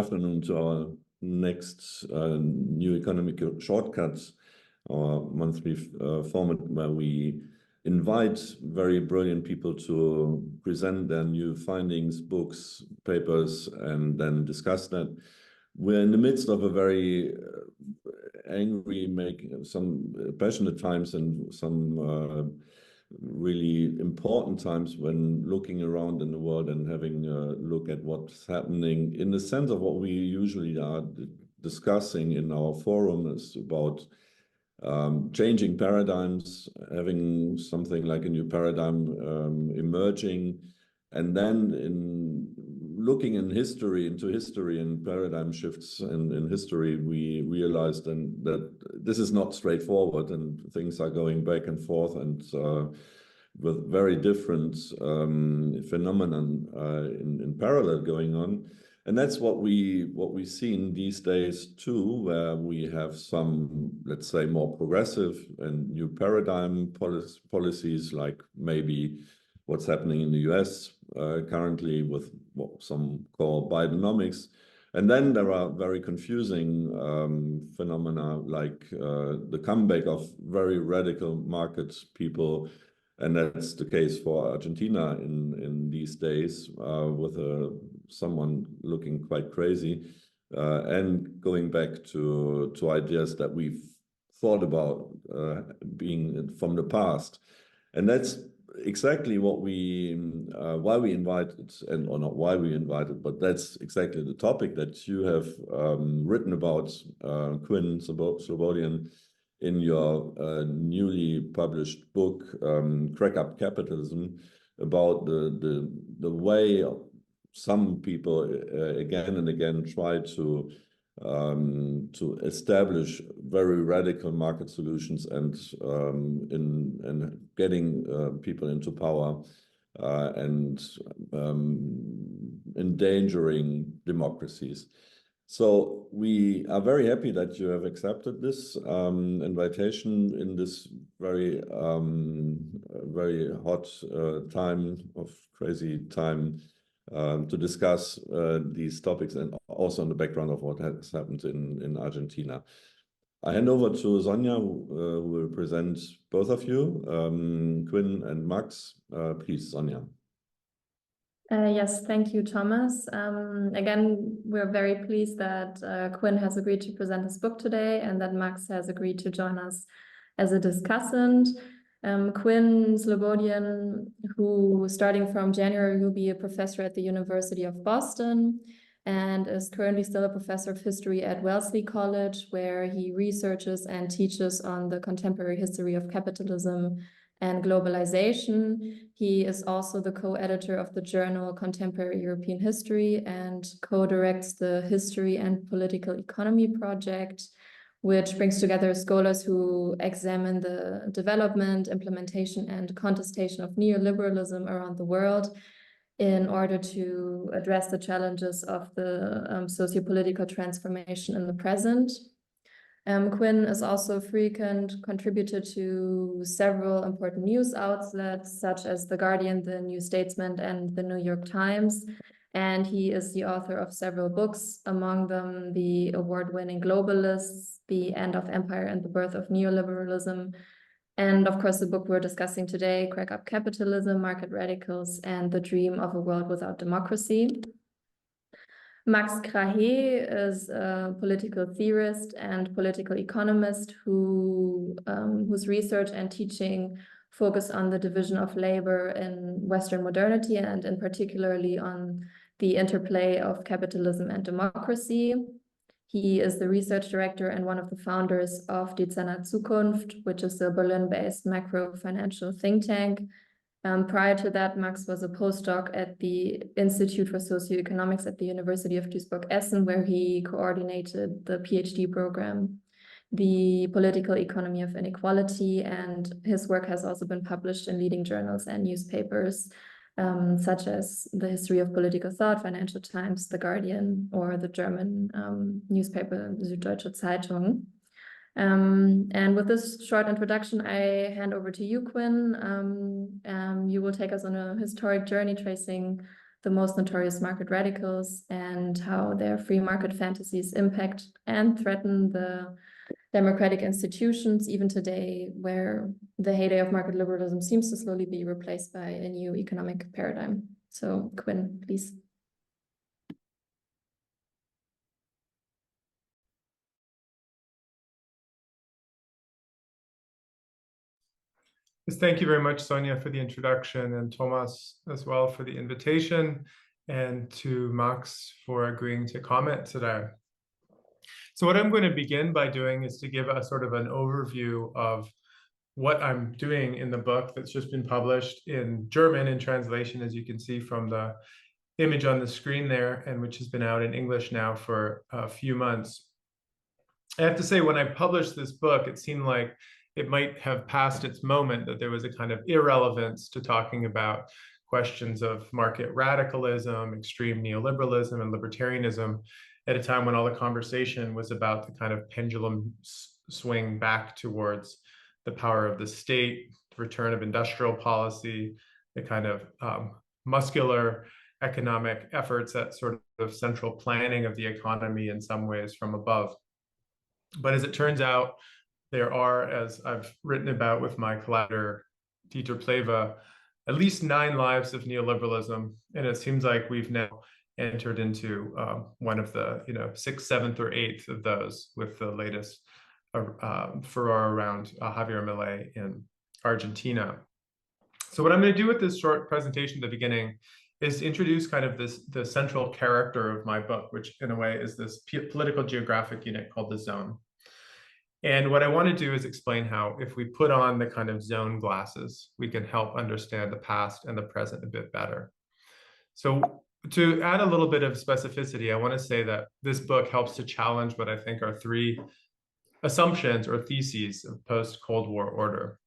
afternoon to our next New Economic Shortcuts, our monthly format where we invite very brilliant people to present their new findings, books, papers, and then discuss that. We're in the midst of a very angry, some passionate times and some really important times when looking around in the world and having a look at what's happening in the sense of what we usually are discussing in our forum is about changing paradigms, having something like a new paradigm emerging, and then in looking into history and paradigm shifts in history, we realized then that this is not straightforward and things are going back and forth and with very different phenomenon in parallel going on. And that's what we've seen these days too, where we have some, let's say, more progressive and new paradigm policies, like maybe what's happening in the US currently with what some call Bidenomics. And then there are very confusing phenomena like the comeback of very radical market people. And that's the case for Argentina in these days with someone looking quite crazy and going back to ideas that we've thought about being from the past. And that's exactly what why we invited, or not why we invited, but that's exactly the topic that you have written about, Quinn Slobodian, in your newly published book, CrackUp Capitalism, about the way some people again and again try to establish very radical market solutions and in getting people into power and endangering democracies. So we are very happy that you have accepted this invitation in this very very hot crazy time to discuss these topics, and also on the background of what has happened in Argentina. I hand over to Sonja, who will present both of you, Quinn and Max. Please, Sonja. Yes, thank you, Thomas. Again, we're very pleased that Quinn has agreed to present his book today and that Max has agreed to join us as a discussant. Quinn Slobodian, who starting from January will be a professor at the University of Boston and is currently still a professor of history at Wellesley College, where he researches and teaches on the contemporary history of capitalism and globalization. He is also the co-editor of the journal Contemporary European History and co-directs the History and Political Economy project, which brings together scholars who examine the development, implementation, and contestation of neoliberalism around the world in order to address the challenges of the socio-political transformation in the present. Quinn is also a frequent contributor to several important news outlets, such as The Guardian, The New Statesman, and The New York Times. And he is the author of several books, among them the award-winning Globalists, The End of Empire and the Birth of Neoliberalism, and of course the book we're discussing today, CrackUp Capitalism, Market Radicals, and The Dream of a World Without Democracy. Max Krahe is a political theorist and political economist whose research and teaching focus on the division of labor in Western modernity and in particularly on the interplay of capitalism and democracy. He is the research director and one of the founders of Die Zukunft, which is a Berlin-based macro-financial think tank. Prior to that, Max was a postdoc at the Institute for Socioeconomics at the University of Duisburg-Essen, where he coordinated the PhD program, The Political Economy of Inequality, and his work has also been published in leading journals and newspapers, such as the History of Political Thought, Financial Times, The Guardian, or the German newspaper Süddeutsche Zeitung. And with this short introduction, I hand over to you, Quinn. You will take us on a historic journey tracing the most notorious market radicals, and how their free market fantasies impact and threaten the democratic institutions even today, where the heyday of market liberalism seems to slowly be replaced by a new economic paradigm. So Quinn, please. Thank you very much, Sonia, for the introduction, and Thomas as well for the invitation, and to Max for agreeing to comment today. So what I'm going to begin by doing is to give a sort of an overview of what I'm doing in the book that's just been published in German in translation, as you can see from the image on the screen there, and which has been out in English now for a few months. I have to say, when I published this book, it seemed like it might have passed its moment, that there was a kind of irrelevance to talking about questions of market radicalism, extreme neoliberalism, and libertarianism at a time when all the conversation was about the kind of pendulum swing back towards the power of the state, the return of industrial policy, the kind of muscular economic efforts at sort of central planning of the economy in some ways from above. But as it turns out, there are, as I've written about with my collaborator, Dieter Pleva, at least 9 lives of neoliberalism. And it seems like we've now entered into one of the 6th, 7th, or 8th of those, with the latest furore around Javier Milei in Argentina. So what I'm going to do with this short presentation at the beginning is introduce kind of the central character of my book, which in a way is this political geographic unit called the zone. And what I want to do is explain how, if we put on the kind of zone glasses, we can help understand the past and the present a bit better. So to add a little bit of specificity, I want to say that this book helps to challenge what I think are 3 assumptions or theses of post-Cold War order.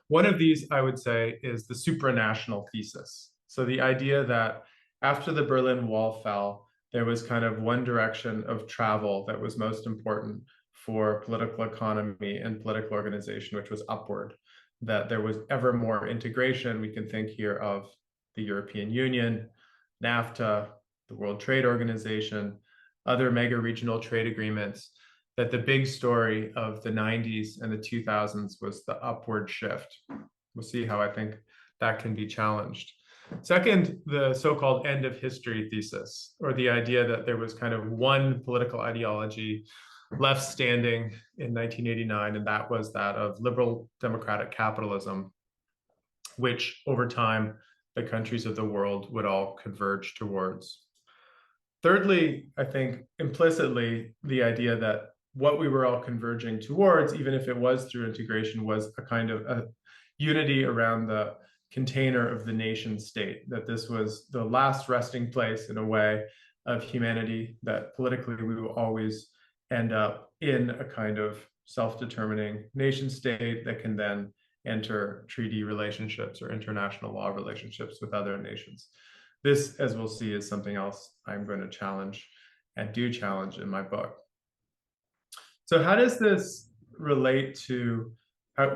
One of these, I would say, is the supranational thesis. So the idea that after the Berlin Wall fell, there was kind of one direction of travel that was most important for political economy and political organization, which was upward, that there was ever more integration. We can think here of the European Union, NAFTA, the World Trade Organization, other mega regional trade agreements, that the big story of the 90s and the 2000s was the upward shift. We'll see how I think that can be challenged. Second, the so-called end of history thesis, or the idea that there was kind of one political ideology left standing in 1989, and that was that of liberal democratic capitalism, which over time the countries of the world would all converge towards. Thirdly, I think implicitly the idea that what we were all converging towards, even if it was through integration, was a kind of a unity around the container of the nation state, that this was the last resting place in a way of humanity, that politically we will always end up in a kind of self-determining nation state that can then enter treaty relationships or international law relationships with other nations. This, as we'll see, is something else I'm going to challenge and do challenge in my book. So how does this relate to,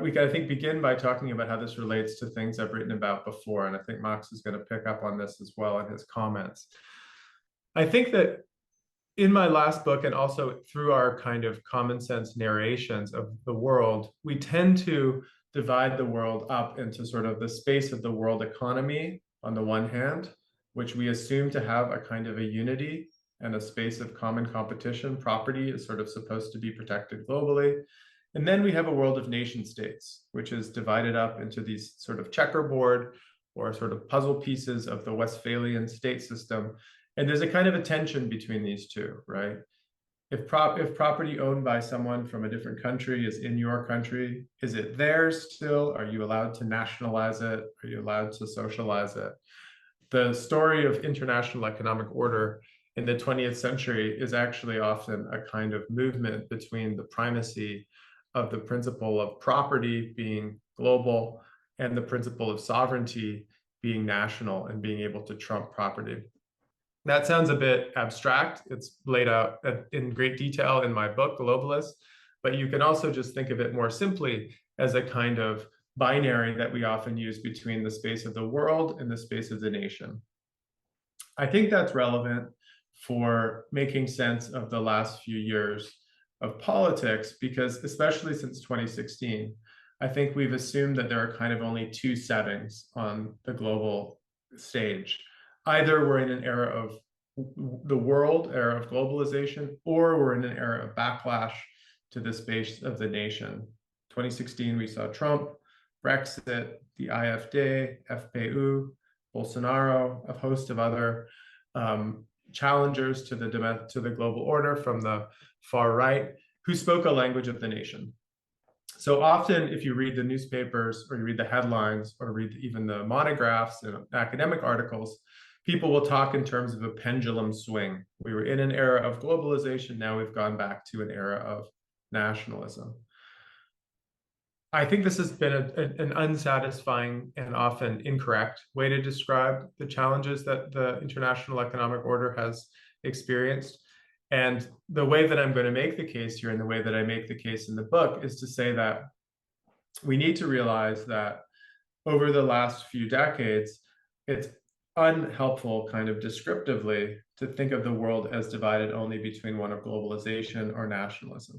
we can, I think, begin by talking about how this relates to things I've written about before, and I think Max is going to pick up on this as well in his comments. I think that in my last book, and also through our kind of common sense narrations of the world, we tend to divide the world up into sort of the space of the world economy on the one hand, which we assume to have a kind of a unity and a space of common competition. Property is sort of supposed to be protected globally. And then we have a world of nation states, which is divided up into these sort of checkerboard or sort of puzzle pieces of the Westphalian state system. And there's a kind of a tension between these two, right? If property owned by someone from a different country is in your country, is it theirs still? Are you allowed to nationalize it? Are you allowed to socialize it? The story of international economic order in the 20th century is actually often a kind of movement between the primacy of the principle of property being global and the principle of sovereignty being national and being able to trump property. That sounds a bit abstract. It's laid out in great detail in my book, Globalist, but you can also just think of it more simply as a kind of binary that we often use between the space of the world and the space of the nation. I think that's relevant for making sense of the last few years of politics, because especially since 2016, I think we've assumed that there are kind of only two settings on the global stage. Either we're in an era of the world, era of globalization, or we're in an era of backlash to the space of the nation. 2016, we saw Trump, Brexit, the AfD, FPÖ, Bolsonaro, a host of other challengers to the global order from the far right, who spoke a language of the nation. So often, if you read the newspapers or you read the headlines or read even the monographs and academic articles, people will talk in terms of a pendulum swing. We were in an era of globalization, now we've gone back to an era of nationalism. I think this has been an unsatisfying and often incorrect way to describe the challenges that the international economic order has experienced. And the way that I'm going to make the case here, and the way that I make the case in the book, is to say that we need to realize that over the last few decades, it's unhelpful kind of descriptively to think of the world as divided only between one of globalization or nationalism.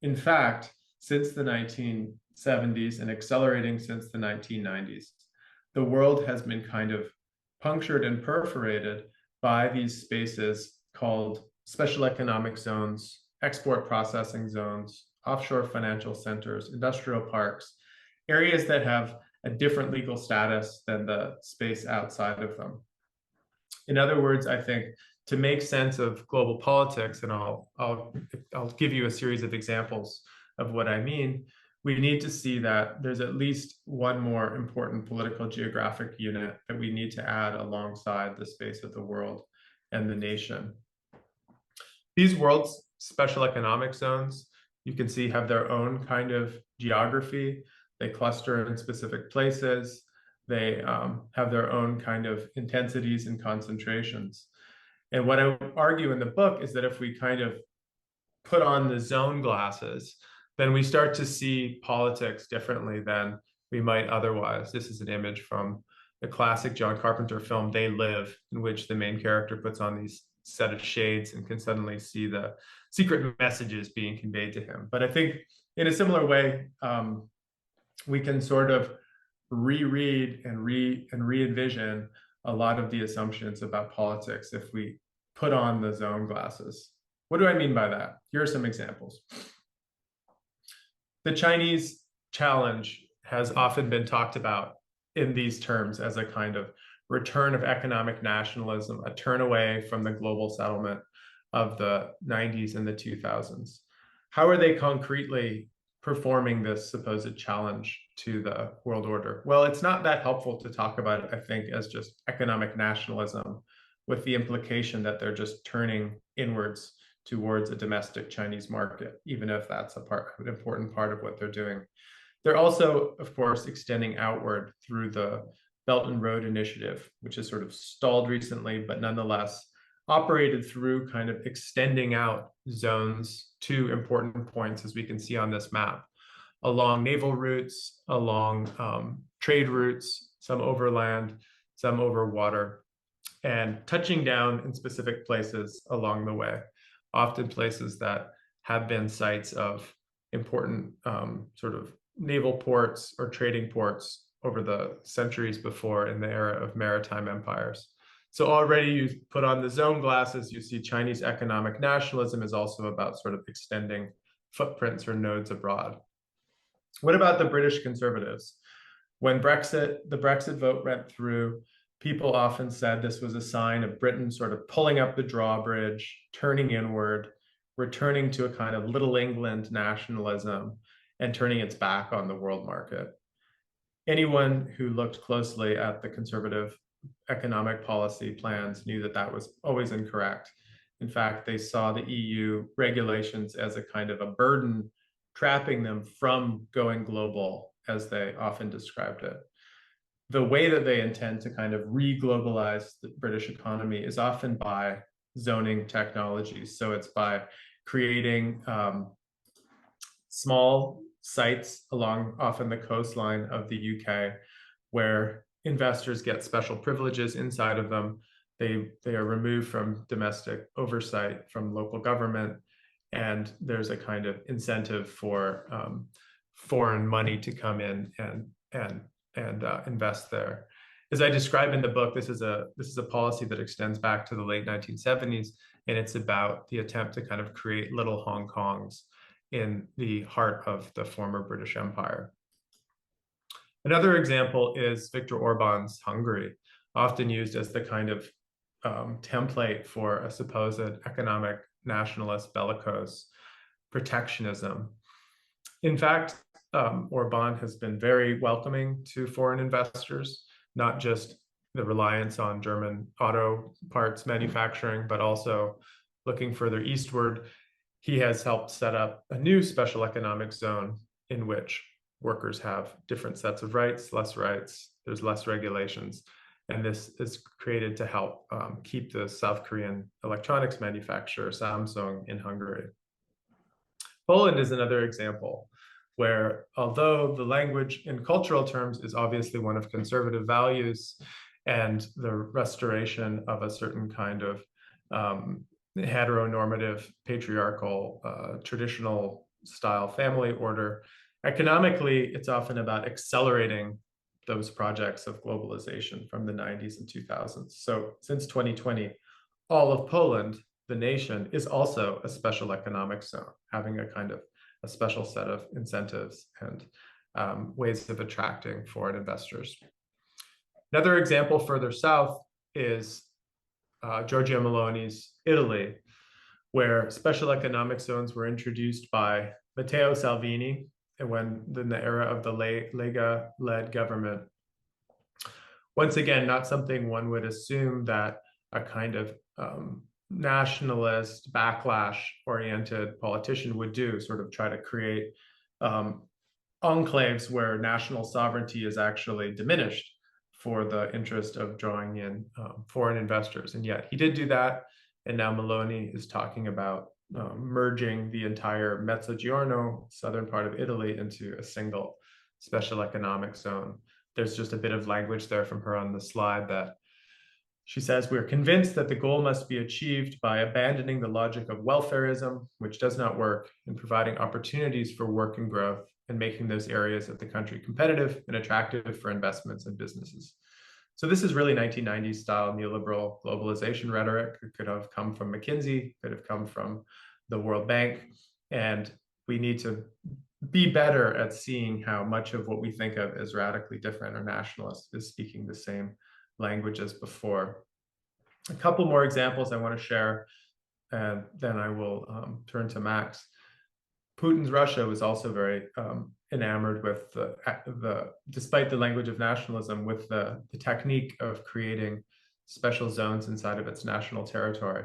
In fact, since the 1970s and accelerating since the 1990s, the world has been kind of punctured and perforated by these spaces called special economic zones, export processing zones, offshore financial centers, industrial parks, areas that have a different legal status than the space outside of them. In other words, I think to make sense of global politics, and I'll give you a series of examples of what I mean, we need to see that there's at least one more important political geographic unit that we need to add alongside the space of the world and the nation. These world's special economic zones, you can see, have their own kind of geography. They cluster in specific places. They have their own kind of intensities and concentrations. And what I argue in the book is that if we kind of put on the zone glasses, then we start to see politics differently than we might otherwise. This is an image from the classic John Carpenter film, They Live, in which the main character puts on these set of shades and can suddenly see the secret messages being conveyed to him. But I think in a similar way, we can sort of reread and re-envision a lot of the assumptions about politics if we put on the zone glasses. What do I mean by that? Here are some examples. The Chinese challenge has often been talked about in these terms as a kind of return of economic nationalism, a turn away from the global settlement of the 90s and the 2000s. How are they concretely performing this supposed challenge to the world order? Well, it's not that helpful to talk about it, I think, as just economic nationalism, with the implication that they're just turning inwards towards a domestic Chinese market, even if that's an important part of what they're doing. They're also, of course, extending outward through the Belt and Road Initiative, which has sort of stalled recently, but nonetheless operated through kind of extending out zones to important points, as we can see on this map, along naval routes, along trade routes, some overland, some over water, and touching down in specific places along the way, often places that have been sites of important sort of naval ports or trading ports over the centuries before in the era of maritime empires. So already you put on the zone glasses, you see Chinese economic nationalism is also about sort of extending footprints or nodes abroad. What about the British Conservatives? When the Brexit vote went through, people often said this was a sign of Britain sort of pulling up the drawbridge, turning inward, returning to a kind of Little England nationalism, and turning its back on the world market. Anyone who looked closely at the conservative economic policy plans knew that that was always incorrect. In fact, they saw the EU regulations as a kind of a burden, trapping them from going global, as they often described it. The way that they intend to kind of re-globalize the British economy is often by zoning technologies. So it's by creating small sites along often the coastline of the UK, where investors get special privileges inside of them, They are removed from domestic oversight from local government, and there's a kind of incentive for foreign money to come in and invest there. As I describe in the book, this is a policy that extends back to the late 1970s, and it's about the attempt to kind of create little Hong Kongs in the heart of the former British Empire. Another example is Viktor Orban's Hungary, often used as the kind of template for a supposed economic nationalist bellicose protectionism. In fact, Orban has been very welcoming to foreign investors, not just the reliance on German auto parts manufacturing, but also looking further eastward. He has helped set up a new special economic zone in which workers have different sets of rights, there's less regulations. And this is created to help keep the South Korean electronics manufacturer Samsung in Hungary. Poland is another example where, although the language in cultural terms is obviously one of conservative values and the restoration of a certain kind of heteronormative, patriarchal, traditional style family order, economically, it's often about accelerating those projects of globalization from the 90s and 2000s. So since 2020, all of Poland, the nation, is also a special economic zone, having a kind of a special set of incentives and ways of attracting foreign investors. Another example further south is Giorgia Meloni's Italy, where special economic zones were introduced by Matteo Salvini in the era of the Lega-led government. Once again, not something one would assume that a kind of nationalist, backlash-oriented politician would do, sort of try to create enclaves where national sovereignty is actually diminished for the interest of drawing in foreign investors. And yet he did do that, and now Meloni is talking about merging the entire Mezzogiorno, southern part of Italy, into a single special economic zone. There's just a bit of language there from her on the slide that she says, "We're convinced that the goal must be achieved by abandoning the logic of welfarism, which does not work, and providing opportunities for work and growth, and making those areas of the country competitive and attractive for investments and businesses." So this is really 1990s style neoliberal globalization rhetoric. It could have come from McKinsey, could have come from the World Bank. And we need to be better at seeing how much of what we think of as radically different or nationalist is speaking the same language as before. A couple more examples I want to share, and then I will turn to Max. Putin's Russia was also very enamored with despite the language of nationalism, with the technique of creating special zones inside of its national territory.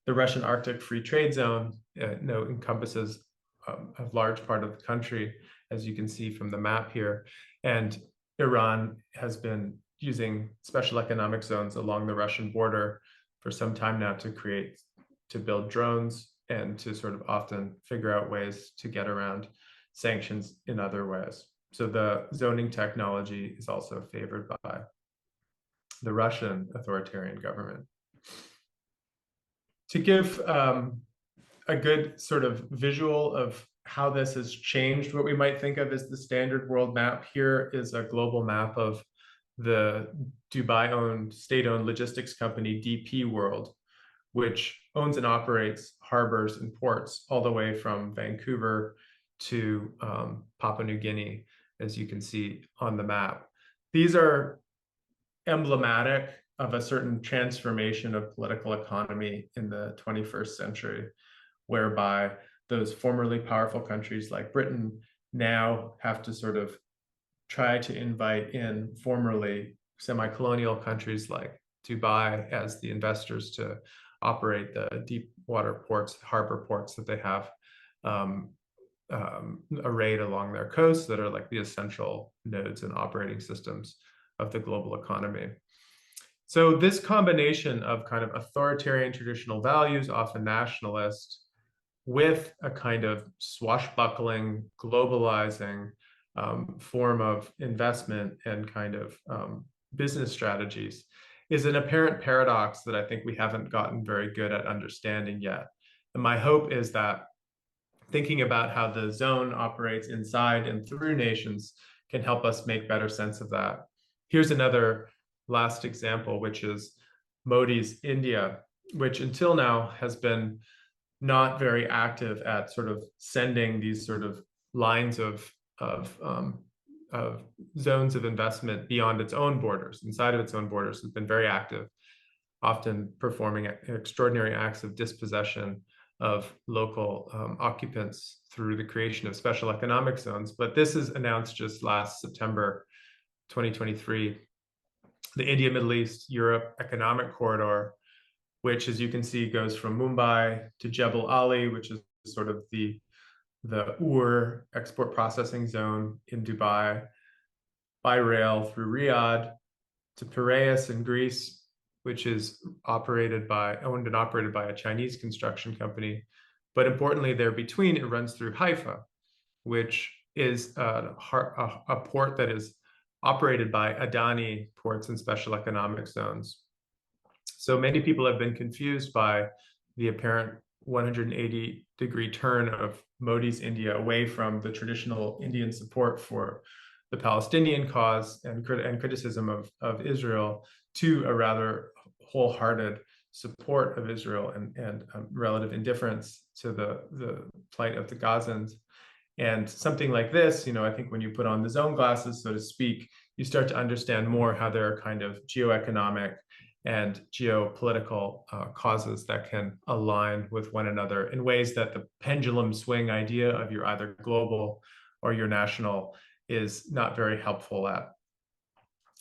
The Russian Arctic Free Trade Zone encompasses a large part of the country, as you can see from the map here. And Iran has been using special economic zones along the Russian border for some time now to build drones and to sort of often figure out ways to get around sanctions in other ways. So the zoning technology is also favored by the Russian authoritarian government. To give a good sort of visual of how this has changed what we might think of as the standard world map, here is a global map of the Dubai-owned, state-owned logistics company DP World, which owns and operates harbors and ports all the way from Vancouver to Papua New Guinea, as you can see on the map. These are emblematic of a certain transformation of political economy in the 21st century, whereby those formerly powerful countries like Britain now have to sort of try to invite in formerly semi-colonial countries like Dubai as the investors to operate the deep water ports, harbor ports that they have arrayed along their coasts that are like the essential nodes and operating systems of the global economy. So this combination of kind of authoritarian traditional values, often nationalist, with a kind of swashbuckling, globalizing form of investment and kind of business strategies, is an apparent paradox that I think we haven't gotten very good at understanding yet. And my hope is that thinking about how the zone operates inside and through nations can help us make better sense of that. Here's another last example, which is Modi's India, which until now has been not very active at sort of sending these sort of lines of zones of investment beyond its own borders. Inside of its own borders, has been very active, often performing extraordinary acts of dispossession of local occupants through the creation of special economic zones. But this is announced just last September 2023, the India, Middle East, Europe Economic Corridor, which, as you can see, goes from Mumbai to Jebel Ali, which is sort of the Ur export processing zone in Dubai, by rail through Riyadh to Piraeus in Greece, which is owned and operated by a Chinese construction company. But importantly, there between, it runs through Haifa, which is a port that is operated by Adani Ports and Special Economic Zones. So many people have been confused by the apparent 180-degree turn of Modi's India away from the traditional Indian support for the Palestinian cause and criticism of Israel to a rather wholehearted support of Israel and relative indifference to the plight of the Gazans. And something like this, I think when you put on the zone glasses, so to speak, you start to understand more how there are kind of geoeconomic and geopolitical causes that can align with one another in ways that the pendulum swing idea of you're either global or you're national is not very helpful at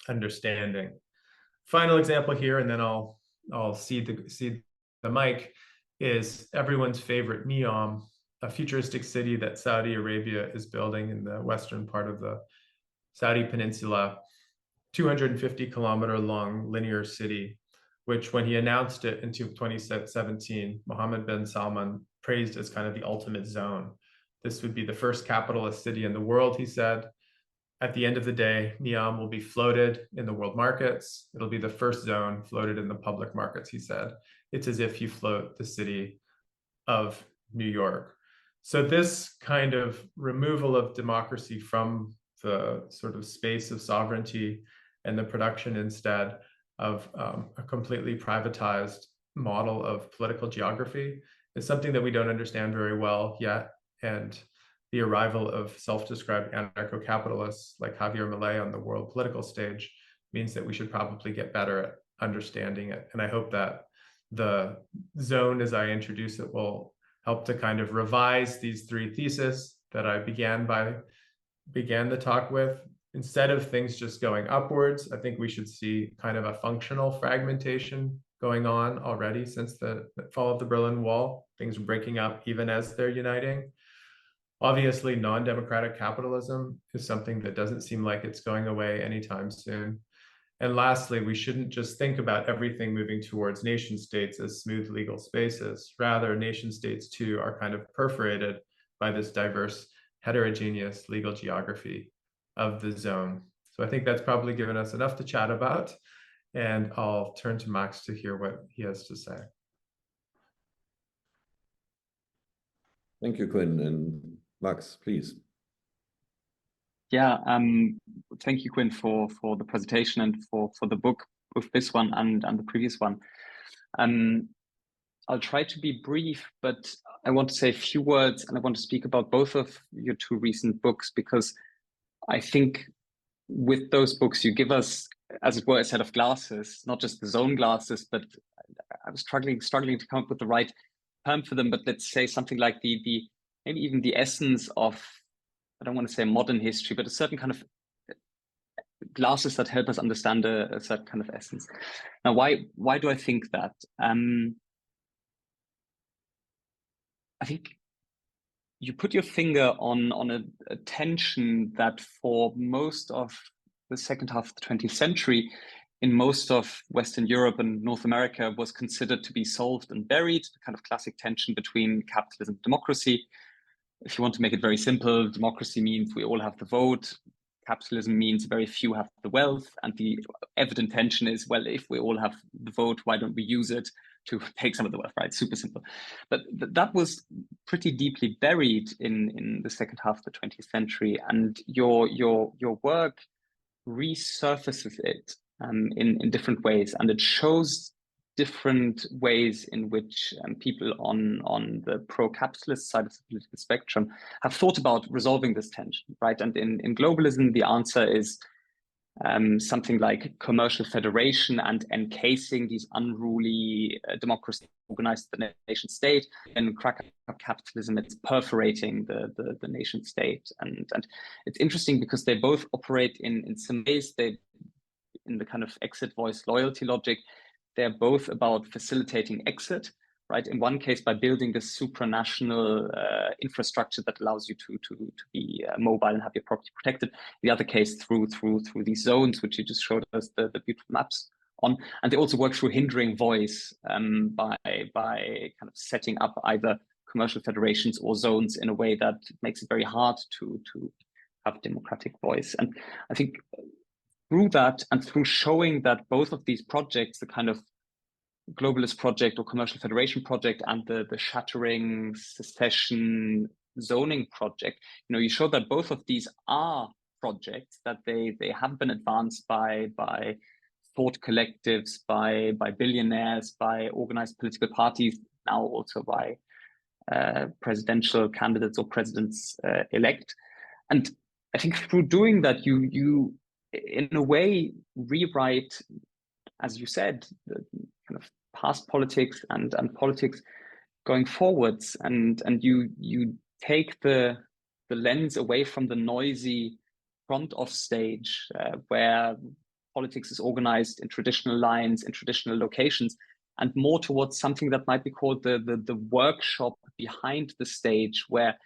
understanding. Final example here, and then I'll cede the mic, is everyone's favorite NEOM, a futuristic city that Saudi Arabia is building in the western part of the Saudi Peninsula, 250-kilometer long linear city, which when he announced it in 2017, Mohammed bin Salman praised as kind of the ultimate zone. This would be the first capitalist city in the world, he said. At the end of the day, NEOM will be floated in the world markets. It'll be the first zone floated in the public markets, he said. It's as if you float the city of New York. So this kind of removal of democracy from the sort of space of sovereignty and the production instead of a completely privatized model of political geography is something that we don't understand very well yet. And the arrival of self-described anarcho-capitalists like Javier Milei on the world political stage means that we should probably get better at understanding it. And I hope that the zone, as I introduce it, will help to kind of revise these three theses that I began the talk with. Instead of things just going upwards, I think we should see kind of a functional fragmentation going on already since the fall of the Berlin Wall. Things are breaking up even as they're uniting. Obviously, non-democratic capitalism is something that doesn't seem like it's going away anytime soon. And lastly, we shouldn't just think about everything moving towards nation states as smooth legal spaces. Rather, nation states too are kind of perforated by this diverse, heterogeneous legal geography of the zone. So I think that's probably given us enough to chat about. And I'll turn to Max to hear what he has to say. Thank you, Quinn. And Max, please. Yeah, thank you, Quinn, for the presentation and for the book, both this one and the previous one. I'll try to be brief, but I want to say a few words, and I want to speak about both of your two recent books, because I think with those books, you give us, as it were, a set of glasses, not just the zone glasses, but I was struggling to come up with the right term for them, but let's say something like the maybe even the essence of, I don't want to say modern history, but a certain kind of glasses that help us understand a certain kind of essence. Now, why do I think that? I think you put your finger on a tension that for most of the second half of the 20th century, in most of Western Europe and North America, was considered to be solved and buried, the kind of classic tension between capitalism and democracy. If you want to make it very simple, democracy means we all have the vote. capitalism means very few have the wealth, and the evident tension is, well, if we all have the vote, why don't we use it to take some of the wealth, right? Super simple. But that was pretty deeply buried in the second half of the 20th century, and your work resurfaces it in different ways, and it shows different ways in which people on the pro-capitalist side of the political spectrum have thought about resolving this tension, right? And in globalism, the answer is something like commercial federation and encasing these unruly democracies organized the nation state. In CrackUp capitalism, it's perforating the nation state. And it's interesting because they both operate in some ways, in the kind of exit voice loyalty logic, they're both about facilitating exit, right? In one case, by building this supranational infrastructure that allows you to be mobile and have your property protected. The other case, through these zones, which you just showed us the beautiful maps on. And they also work through hindering voice by kind of setting up either commercial federations or zones in a way that makes it very hard to have democratic voice. And I think through that, and through showing that both of these projects, the kind of globalist project or commercial federation project and the shattering secession zoning project, you show that both of these are projects, that they have been advanced by thought collectives, by billionaires, by organized political parties, now also by presidential candidates or presidents elect. And I think through doing that, you in a way rewrite, as you said, the kind of past politics and politics going forwards, and you take the lens away from the noisy front of stage where politics is organized in traditional lines, in traditional locations, and more towards something that might be called the workshop behind the stage, where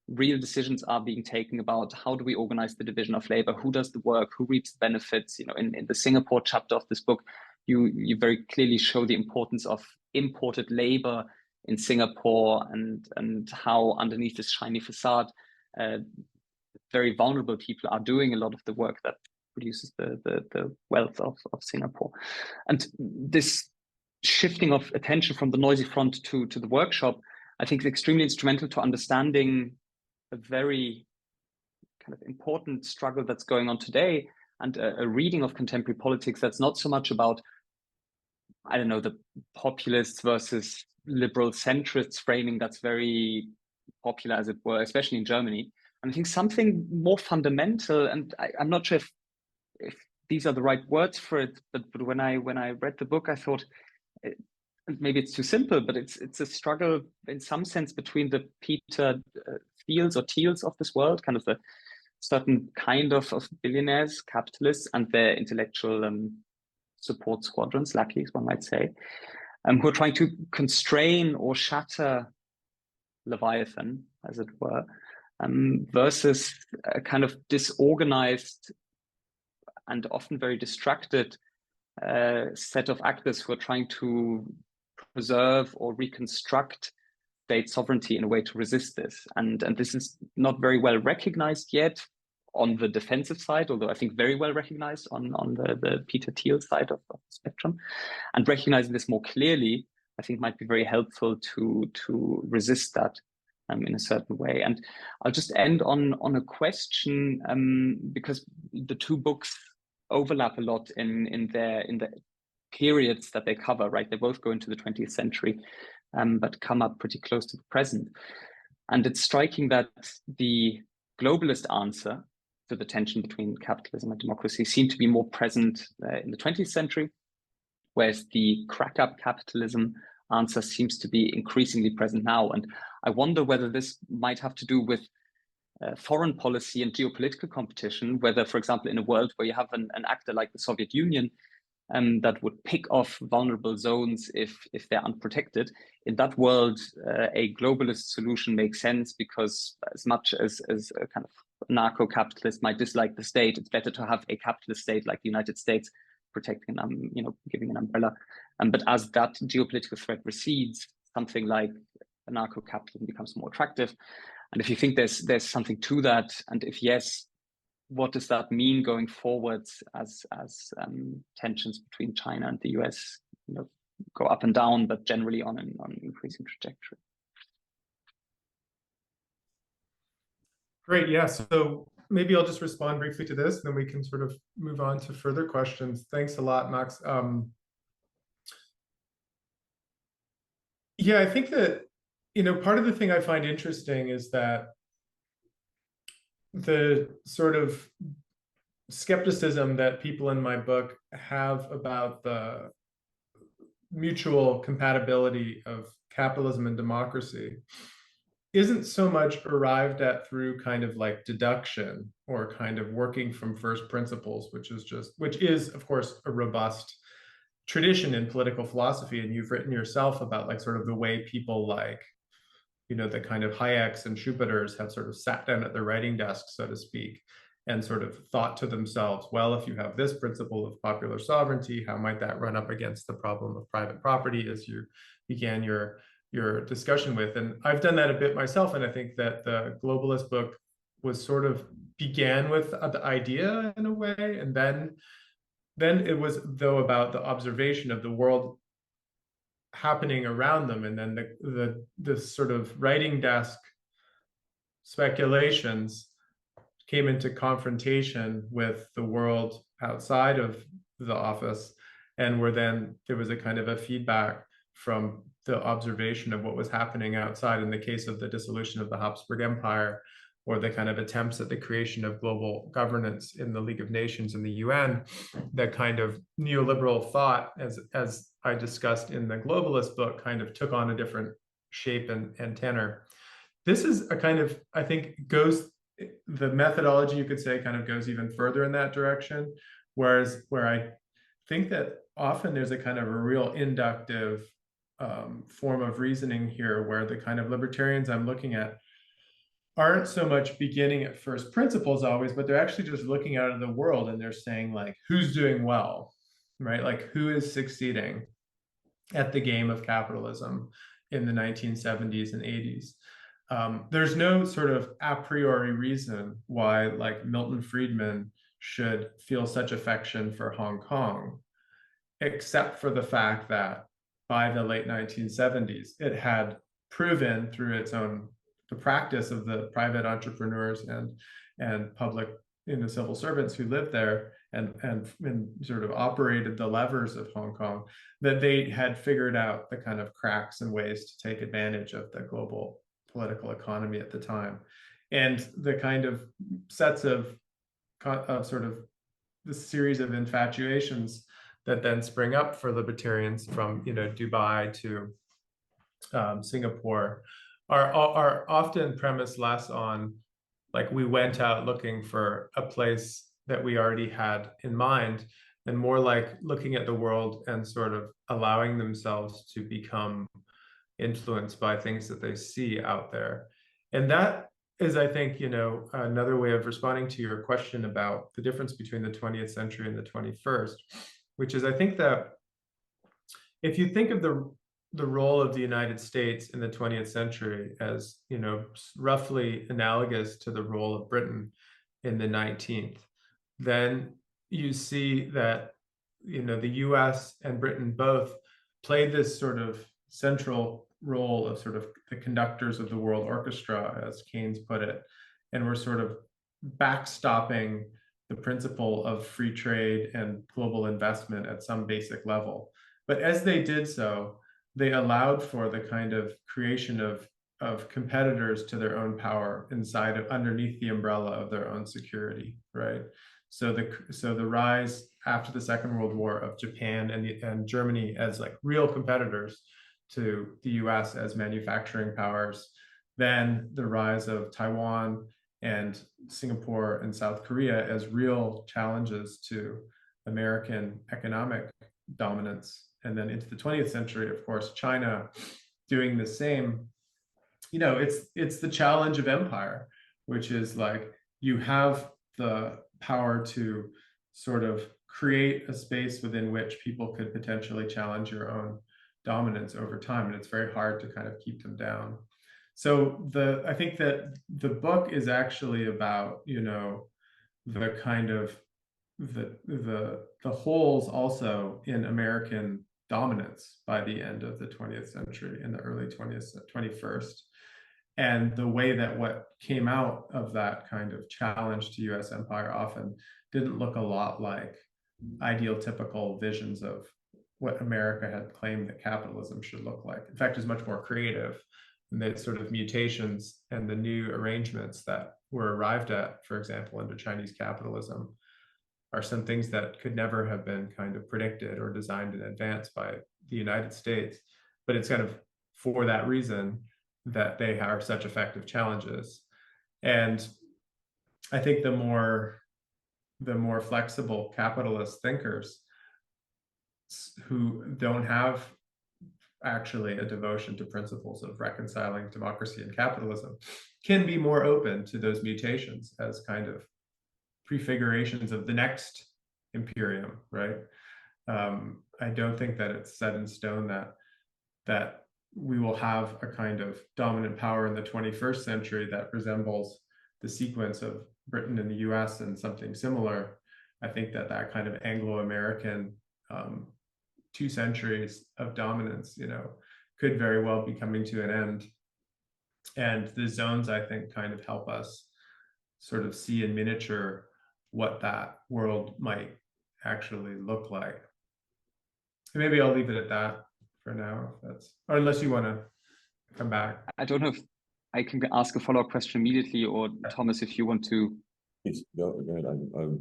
real decisions are being taken about how do we organize the division of labor, who does the work, who reaps the benefits. In the Singapore chapter of this book, you very clearly show the importance of imported labor in Singapore, and how underneath this shiny facade, very vulnerable people are doing a lot of the work that produces the wealth of Singapore. And this shifting of attention from the noisy front to the workshop, I think is extremely instrumental to understanding a very kind of important struggle that's going on today, and a reading of contemporary politics that's not so much about, I don't know, the populists versus liberal centrists framing that's very popular, as it were, especially in Germany. And I think something more fundamental, and I'm not sure if these are the right words for it, but when I read the book, I thought, maybe it's too simple, but it's a struggle in some sense between the Peter Thiels or Thiels of this world, kind of the certain kind of billionaires, capitalists, and their intellectual support squadrons, lackeys, one might say, who are trying to constrain or shatter Leviathan, as it were, versus a kind of disorganized and often very distracted set of actors who are trying to preserve or reconstruct state sovereignty in a way to resist this. And this is not very well recognized yet on the defensive side, although I think very well recognized on the Peter Thiel side of the spectrum. And recognizing this more clearly, I think might be very helpful to resist that in a certain way. And I'll just end on a question, because the two books overlap a lot in the periods that they cover, right? They both go into the 20th century, but come up pretty close to the present. And it's striking that the globalist answer to the tension between capitalism and democracy seemed to be more present in the 20th century, whereas the CrackUp capitalism answer seems to be increasingly present now. And I wonder whether this might have to do with foreign policy and geopolitical competition, whether, for example, in a world where you have an actor like the Soviet Union that would pick off vulnerable zones if they're unprotected, in that world, a globalist solution makes sense, because as much as a kind of narco-capitalist might dislike the state, it's better to have a capitalist state like the United States protecting them, giving an umbrella. But as that geopolitical threat recedes, something like anarcho-capitalism becomes more attractive. And if you think there's something to that, and if yes, what does that mean going forwards as tensions between China and the US, go up and down, but generally on an increasing trajectory? Great, yeah. So maybe I'll just respond briefly to this, and then we can sort of move on to further questions. Thanks a lot, Max. Yeah, I think that, part of the thing I find interesting is that the sort of skepticism that people in my book have about the mutual compatibility of capitalism and democracy isn't so much arrived at through kind of like deduction or kind of working from first principles, which is of course a robust tradition in political philosophy. And you've written yourself about like sort of the way people like, the kind of Hayeks and Schumpeter's have sort of sat down at their writing desk, so to speak, and sort of thought to themselves, well, if you have this principle of popular sovereignty, how might that run up against the problem of private property, as you began your discussion with? And I've done that a bit myself, and I think that the Globalist book was sort of began with the idea in a way, and then it was though about the observation of the world happening around them, and then the sort of writing desk speculations came into confrontation with the world outside of the office, and there was a kind of a feedback from the observation of what was happening outside in the case of the dissolution of the Habsburg Empire, or the kind of attempts at the creation of global governance in the League of Nations and the UN. That kind of neoliberal thought, as I discussed in the Globalist book, kind of took on a different shape and tenor. This is a kind of, I think, the methodology, you could say, kind of goes even further in that direction, where I think that often there's a kind of a real inductive form of reasoning here, where the kind of libertarians I'm looking at aren't so much beginning at first principles always, but they're actually just looking out at the world and they're saying like, who's doing well, right? Like, who is succeeding at the game of capitalism in the 1970s and 80s? There's no sort of a priori reason why like Milton Friedman should feel such affection for Hong Kong, except for the fact that by the late 1970s, it had proven through the practice of the private entrepreneurs and public civil servants who lived there and sort of operated the levers of Hong Kong, that they had figured out the kind of cracks and ways to take advantage of the global political economy at the time. And the kind of sets of sort of the series of infatuations that then spring up for libertarians from Dubai to Singapore are often premised less on like we went out looking for a place that we already had in mind, and more like looking at the world and sort of allowing themselves to become influenced by things that they see out there. And that is, I think, another way of responding to your question about the difference between the 20th century and the 21st, which is, I think that if you think of the role of the United States in the 20th century as, roughly analogous to the role of Britain in the 19th, then you see that, the US and Britain both played this sort of central role of sort of the conductors of the world orchestra, as Keynes put it, and were sort of backstopping the principle of free trade and global investment at some basic level. But as they did so, they allowed for the kind of creation of competitors to their own power underneath the umbrella of their own security, right? So the rise after the Second World War of Japan and Germany as like real competitors to the US as manufacturing powers, then the rise of Taiwan and Singapore and South Korea as real challenges to American economic dominance. And then into the 20th century, of course, China doing the same. It's the challenge of empire, which is like you have the power to sort of create a space within which people could potentially challenge your own dominance over time, and it's very hard to kind of keep them down. So I think that the book is actually about the kind of the holes also in American dominance by the end of the 20th century, in the early 21st. And the way that what came out of that kind of challenge to US empire often didn't look a lot like ideal typical visions of what America had claimed that capitalism should look like. In fact, it's much more creative. And the sort of mutations and the new arrangements that were arrived at, for example, under Chinese capitalism, are some things that could never have been kind of predicted or designed in advance by the United States. But it's kind of for that reason that they are such effective challenges. And I think the more flexible capitalist thinkers who don't have actually a devotion to principles of reconciling democracy and capitalism can be more open to those mutations as kind of prefigurations of the next imperium, right? I don't think that it's set in stone that we will have a kind of dominant power in the 21st century that resembles the sequence of Britain and the US and something similar. I think that that kind of Anglo-American 2 centuries of dominance, could very well be coming to an end. And the zones, I think, kind of help us sort of see in miniature what that world might actually look like. And maybe I'll leave it at that for now, if that's, or unless you want to come back. I don't know if I can ask a follow-up question immediately, or Thomas, if you want to. Please go ahead.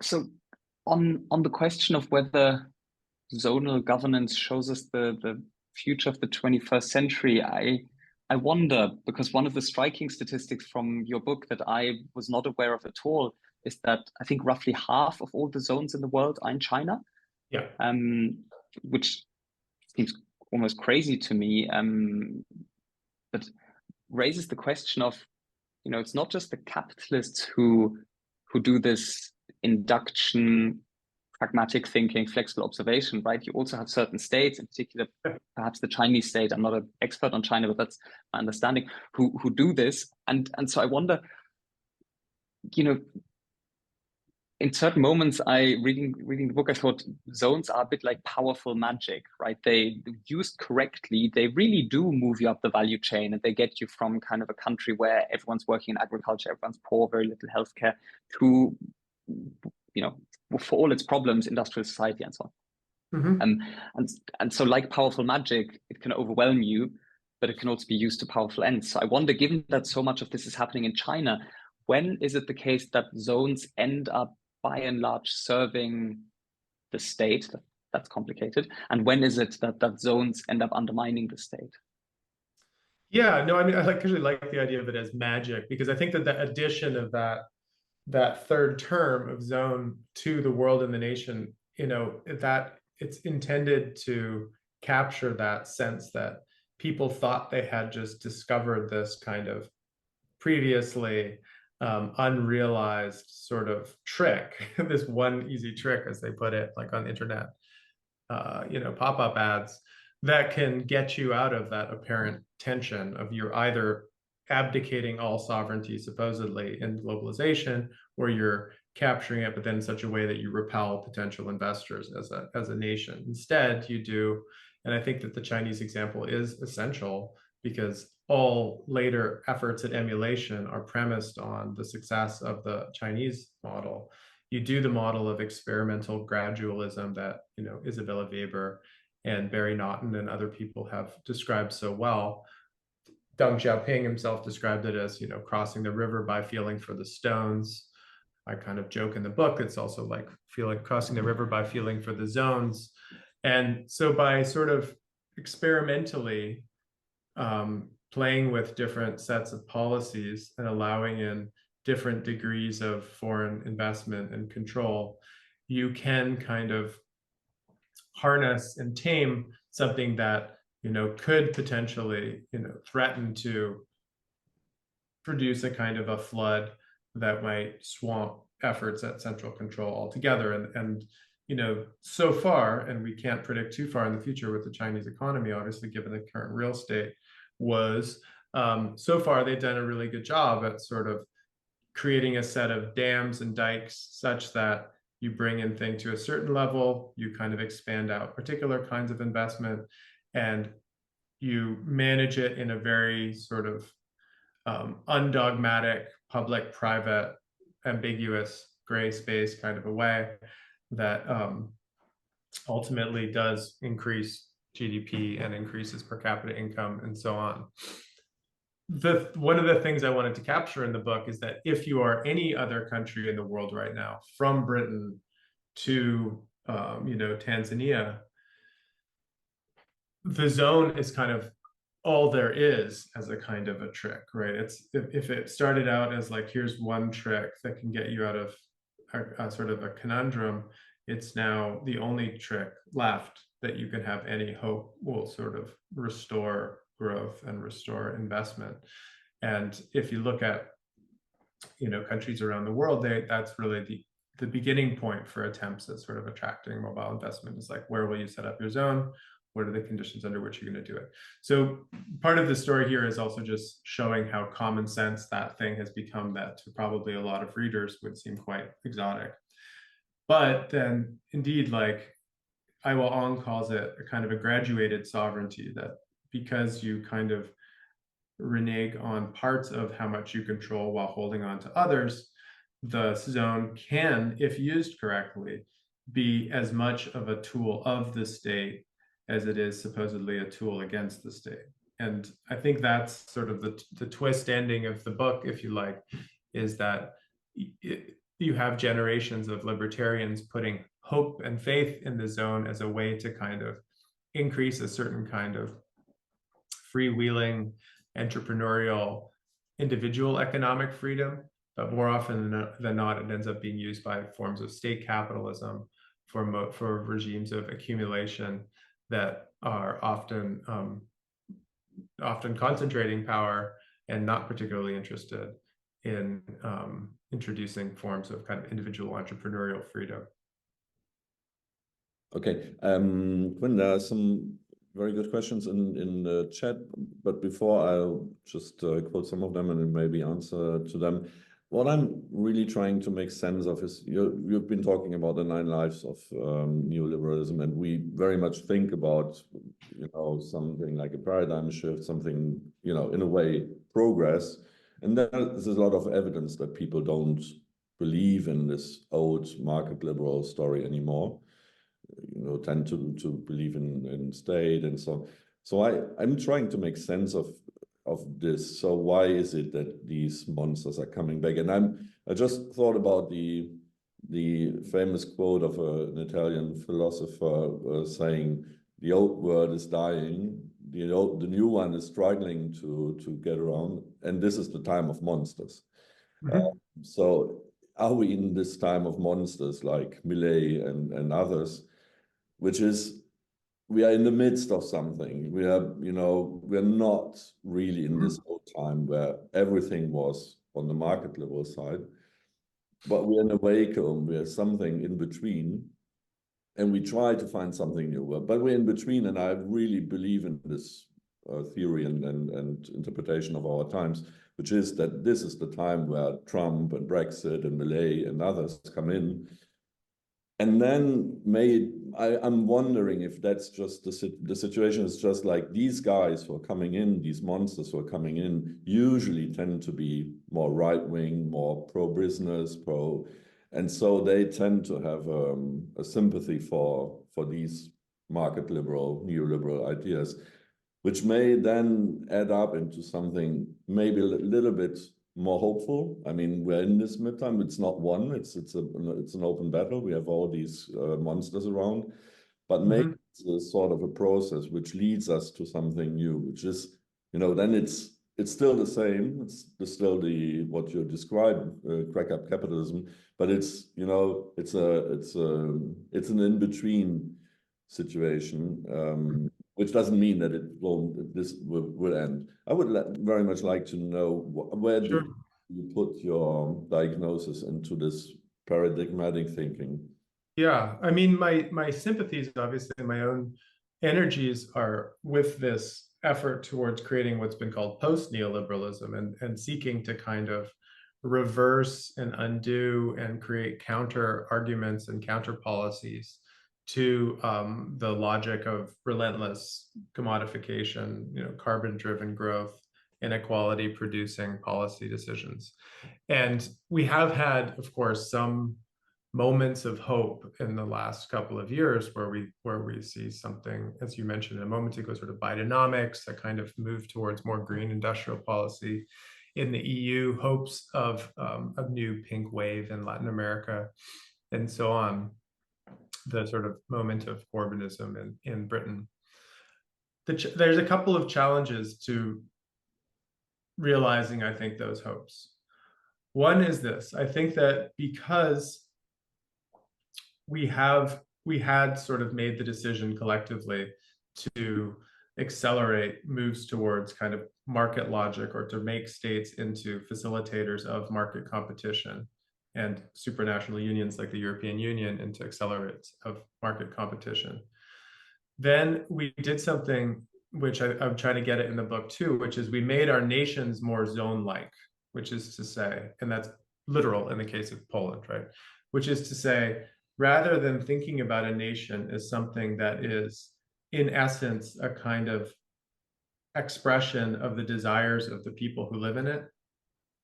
So on the question of whether zonal governance shows us the future of the 21st century, I wonder, because one of the striking statistics from your book that I was not aware of at all is that I think roughly half of all the zones in the world are in China. Yeah. Which seems almost crazy to me, but raises the question of, it's not just the capitalists who do this induction, pragmatic thinking, flexible observation, right? You also have certain states, in particular, perhaps the Chinese state. I'm not an expert on China, but that's my understanding, who do this. And so I wonder, in certain moments, reading the book, I thought zones are a bit like powerful magic, right? They used correctly, they really do move you up the value chain, and they get you from kind of a country where everyone's working in agriculture, everyone's poor, very little healthcare, to, for all its problems, industrial society and so on. Mm-hmm. And so, like powerful magic, it can overwhelm you, but it can also be used to powerful ends. So I wonder, given that so much of this is happening in China, when is it the case that zones end up by and large serving the state? That's complicated. And when is it that zones end up undermining the state? Yeah, no, I mean, I actually like the idea of it as magic, because I think that the addition of that third term of zone to the world and the nation, that it's intended to capture that sense that people thought they had just discovered this kind of previously unrealized sort of trick, this one easy trick, as they put it, like on the internet, pop-up ads that can get you out of that apparent tension of you're either abdicating all sovereignty supposedly in globalization, or you're capturing it, but then in such a way that you repel potential investors as a nation. Instead, you do, and I think that the Chinese example is essential, because all later efforts at emulation are premised on the success of the Chinese model. You do the model of experimental gradualism that Isabella Weber and Barry Naughton and other people have described so well. Deng Xiaoping himself described it as, crossing the river by feeling for the stones. I kind of joke in the book, it's also like crossing the river by feeling for the zones. And so by sort of experimentally playing with different sets of policies and allowing in different degrees of foreign investment and control, you can kind of harness and tame something that could potentially threaten to produce a kind of a flood that might swamp efforts at central control altogether. And so far, and we can't predict too far in the future with the Chinese economy, obviously, given the current real estate, so far they've done a really good job at sort of creating a set of dams and dikes such that you bring in things to a certain level, you kind of expand out particular kinds of investment, and you manage it in a very sort of undogmatic, public-private, ambiguous gray space kind of a way that ultimately does increase GDP and increases per capita income and so on. One of the things I wanted to capture in the book is that if you are any other country in the world right now, from Britain to Tanzania, the zone is kind of all there is as a kind of a trick, right? It's if it started out as like, here's one trick that can get you out of a sort of a conundrum, it's now the only trick left that you can have any hope will sort of restore growth and restore investment. And if you look at countries around the world, that's really the beginning point for attempts at sort of attracting mobile investment is like, where will you set up your zone? What are the conditions under which you're going to do it? So part of the story here is also just showing how common sense that thing has become, that to probably a lot of readers would seem quite exotic. But then indeed, like Iwa Ong calls it, a kind of a graduated sovereignty, that because you kind of renege on parts of how much you control while holding on to others, the zone can, if used correctly, be as much of a tool of the state as it is supposedly a tool against the state. And I think that's sort of the twist ending of the book, if you like, is that you have generations of libertarians putting hope and faith in the zone as a way to kind of increase a certain kind of freewheeling, entrepreneurial, individual economic freedom. But more often than not, it ends up being used by forms of state capitalism for regimes of accumulation that are often concentrating power and not particularly interested in introducing forms of kind of individual entrepreneurial freedom. Okay, Quinn, there are some very good questions in the chat, but before I'll just quote some of them and then maybe answer to them. What I'm really trying to make sense of is you've been talking about the 9 lives of neoliberalism, and we very much think about something like a paradigm shift, something in a way progress, and there's a lot of evidence that people don't believe in this old market liberal story anymore. Tend to believe in state and so on. So I'm trying to make sense of this. So why is it that these monsters are coming back? And I just thought about the famous quote of an Italian philosopher saying, "The old world is dying, the new one is struggling to get around, and this is the time of monsters." Mm-hmm. So are we in this time of monsters like Millet and others, which is, we are in the midst of something. We are, we're not really in this old time where everything was on the market level side, but we're in a vacuum. We are something in between, and we try to find something new. But we're in between, and I really believe in this theory and interpretation of our times, which is that this is the time where Trump and Brexit and Millet and others come in. And then I'm wondering if that's just the situation is just like these guys who are coming in, these monsters who are coming in, usually tend to be more right-wing, more pro-business, and so they tend to have a sympathy for these market liberal, neoliberal ideas, which may then add up into something maybe a little bit more hopeful. I mean, we're in this midterm. It's not one. It's an open battle. We have all these monsters around, but maybe it's a sort of a process which leads us to something new, which is, then it's still the same. It's still what you described, CrackUp capitalism, but it's an in-between situation. Which doesn't mean that this will end. I would very much like to know where do you put your diagnosis into this paradigmatic thinking? Yeah, I mean, my sympathies, obviously, my own energies are with this effort towards creating what's been called post-neoliberalism and seeking to kind of reverse and undo and create counter arguments and counter policies to the logic of relentless commodification, carbon-driven growth, inequality producing policy decisions. And we have had, of course, some moments of hope in the last couple of years where we see something, as you mentioned a moment ago, sort of Bidenomics, a kind of move towards more green industrial policy in the EU, hopes of a new pink wave in Latin America, and so on. The sort of moment of Corbynism in Britain. There's a couple of challenges to realizing, I think, those hopes. One is this: I think that because we had sort of made the decision collectively to accelerate moves towards kind of market logic, or to make states into facilitators of market competition, and supranational unions like the European Union into accelerates of market competition. Then we did something which I'm trying to get it in the book too, which is we made our nations more zone-like, which is to say, and that's literal in the case of Poland, right? Which is to say, rather than thinking about a nation as something that is in essence a kind of expression of the desires of the people who live in it,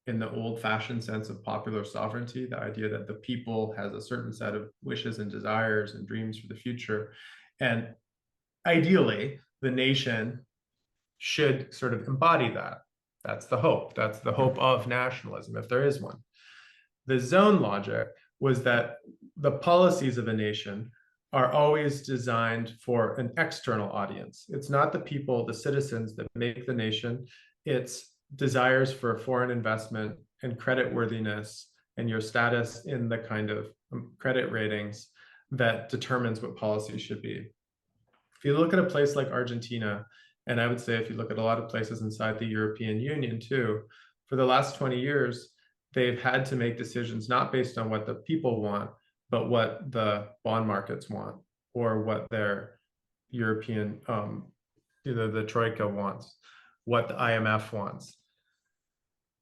in the old-fashioned sense of popular sovereignty, the idea that the people has a certain set of wishes and desires and dreams for the future. And ideally, the nation should sort of embody that. That's the hope. That's the hope of nationalism, if there is one. The zone logic was that the policies of a nation are always designed for an external audience. It's not the people, the citizens, that make the nation. It's desires for foreign investment and creditworthiness and your status in the kind of credit ratings that determines what policy should be. If you look at a place like Argentina, and I would say if you look at a lot of places inside the European Union too, for the last 20 years, they've had to make decisions not based on what the people want, but what the bond markets want, or what their European, the Troika wants, what the IMF wants.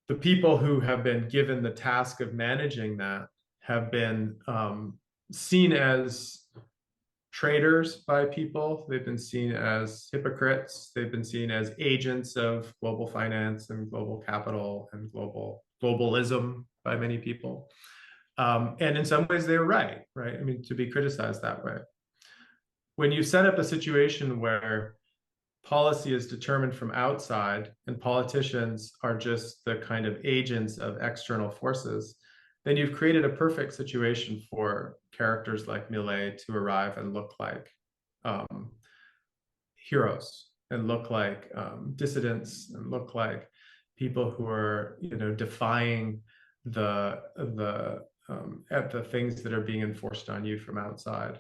The people who have been given the task of managing that have been seen as traitors by people. They've been seen as hypocrites. They've been seen as agents of global finance and global capital and globalism by many people. And in some ways they're right? I mean, to be criticized that way. When you set up a situation where policy is determined from outside and politicians are just the kind of agents of external forces, then you've created a perfect situation for characters like Millet to arrive and look like heroes, and look like dissidents, and look like people who are, defying the things that are being enforced on you from outside.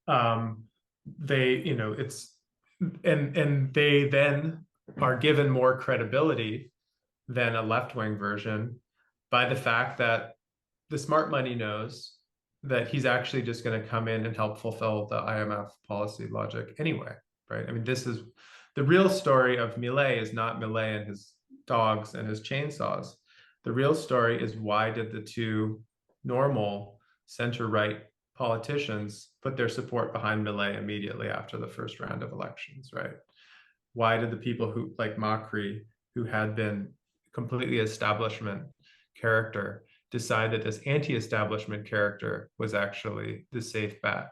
And they then are given more credibility than a left-wing version by the fact that the smart money knows that he's actually just going to come in and help fulfill the IMF policy logic anyway, right? I mean, this is the real story of Millet, is not Millet and his dogs and his chainsaws. The real story is, why did the two normal center-right politicians put their support behind Millet immediately after the first round of elections, right? Why did the people who, like Macri, who had been completely establishment character, decide that this anti-establishment character was actually the safe bet?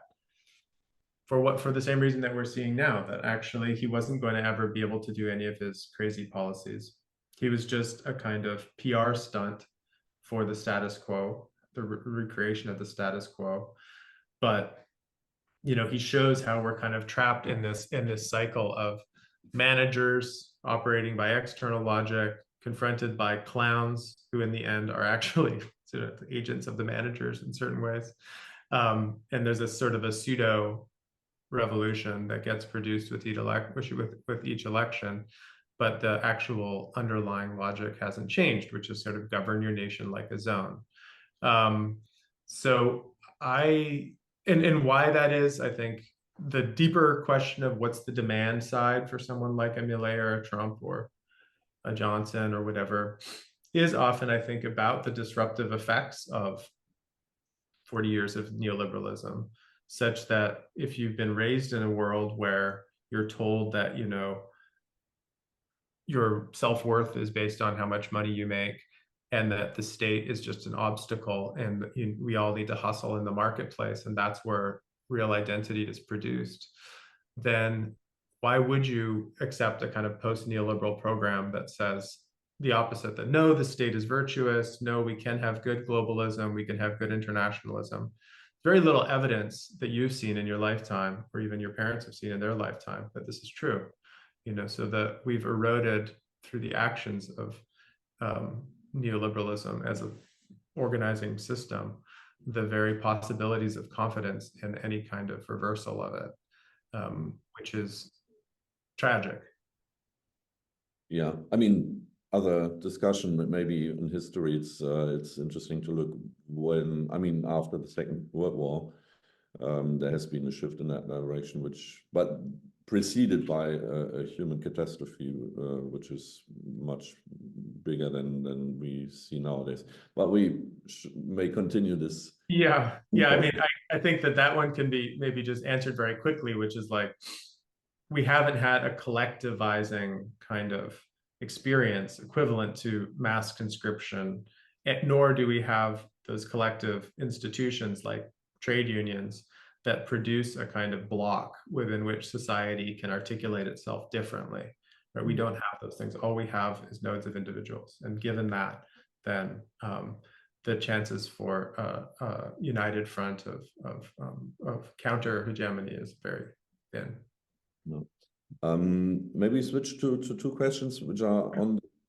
For the same reason that we're seeing now, that actually he wasn't going to ever be able to do any of his crazy policies. He was just a kind of PR stunt for the status quo, the recreation of the status quo. But he shows how we're kind of trapped in this cycle of managers operating by external logic, confronted by clowns who in the end are actually sort of agents of the managers in certain ways. And there's a sort of a pseudo revolution that gets produced with each election, but the actual underlying logic hasn't changed, which is sort of govern your nation like a zone. And why that is, I think the deeper question of what's the demand side for someone like a Millet or a Trump or a Johnson or whatever is often, I think, about the disruptive effects of 40 years of neoliberalism, such that if you've been raised in a world where you're told that, you know, your self-worth is based on how much money you make, and that the state is just an obstacle, and we all need to hustle in the marketplace, and that's where real identity is produced, then why would you accept a kind of post-neoliberal program that says the opposite, that no, the state is virtuous, no, we can have good globalism, we can have good internationalism? Very little evidence that you've seen in your lifetime, or even your parents have seen in their lifetime, that this is true. You know, so that we've eroded through the actions of neoliberalism as an organizing system the very possibilities of confidence in any kind of reversal of it, which is tragic. Yeah, I mean, other discussion that maybe in history, it's interesting to look when, I mean, after the Second World War, there has been a shift in that direction, but preceded by a human catastrophe, which is much bigger than we see nowadays. But we may continue this. Yeah, I mean, I think that one can be maybe just answered very quickly, which is like, we haven't had a collectivizing kind of experience equivalent to mass conscription, nor do we have those collective institutions like trade unions that produce a kind of block within which society can articulate itself differently. Right? We don't have those things. All we have is nodes of individuals. And given that, then the chances for a united front of counter hegemony is very thin. No. Maybe switch to two questions which are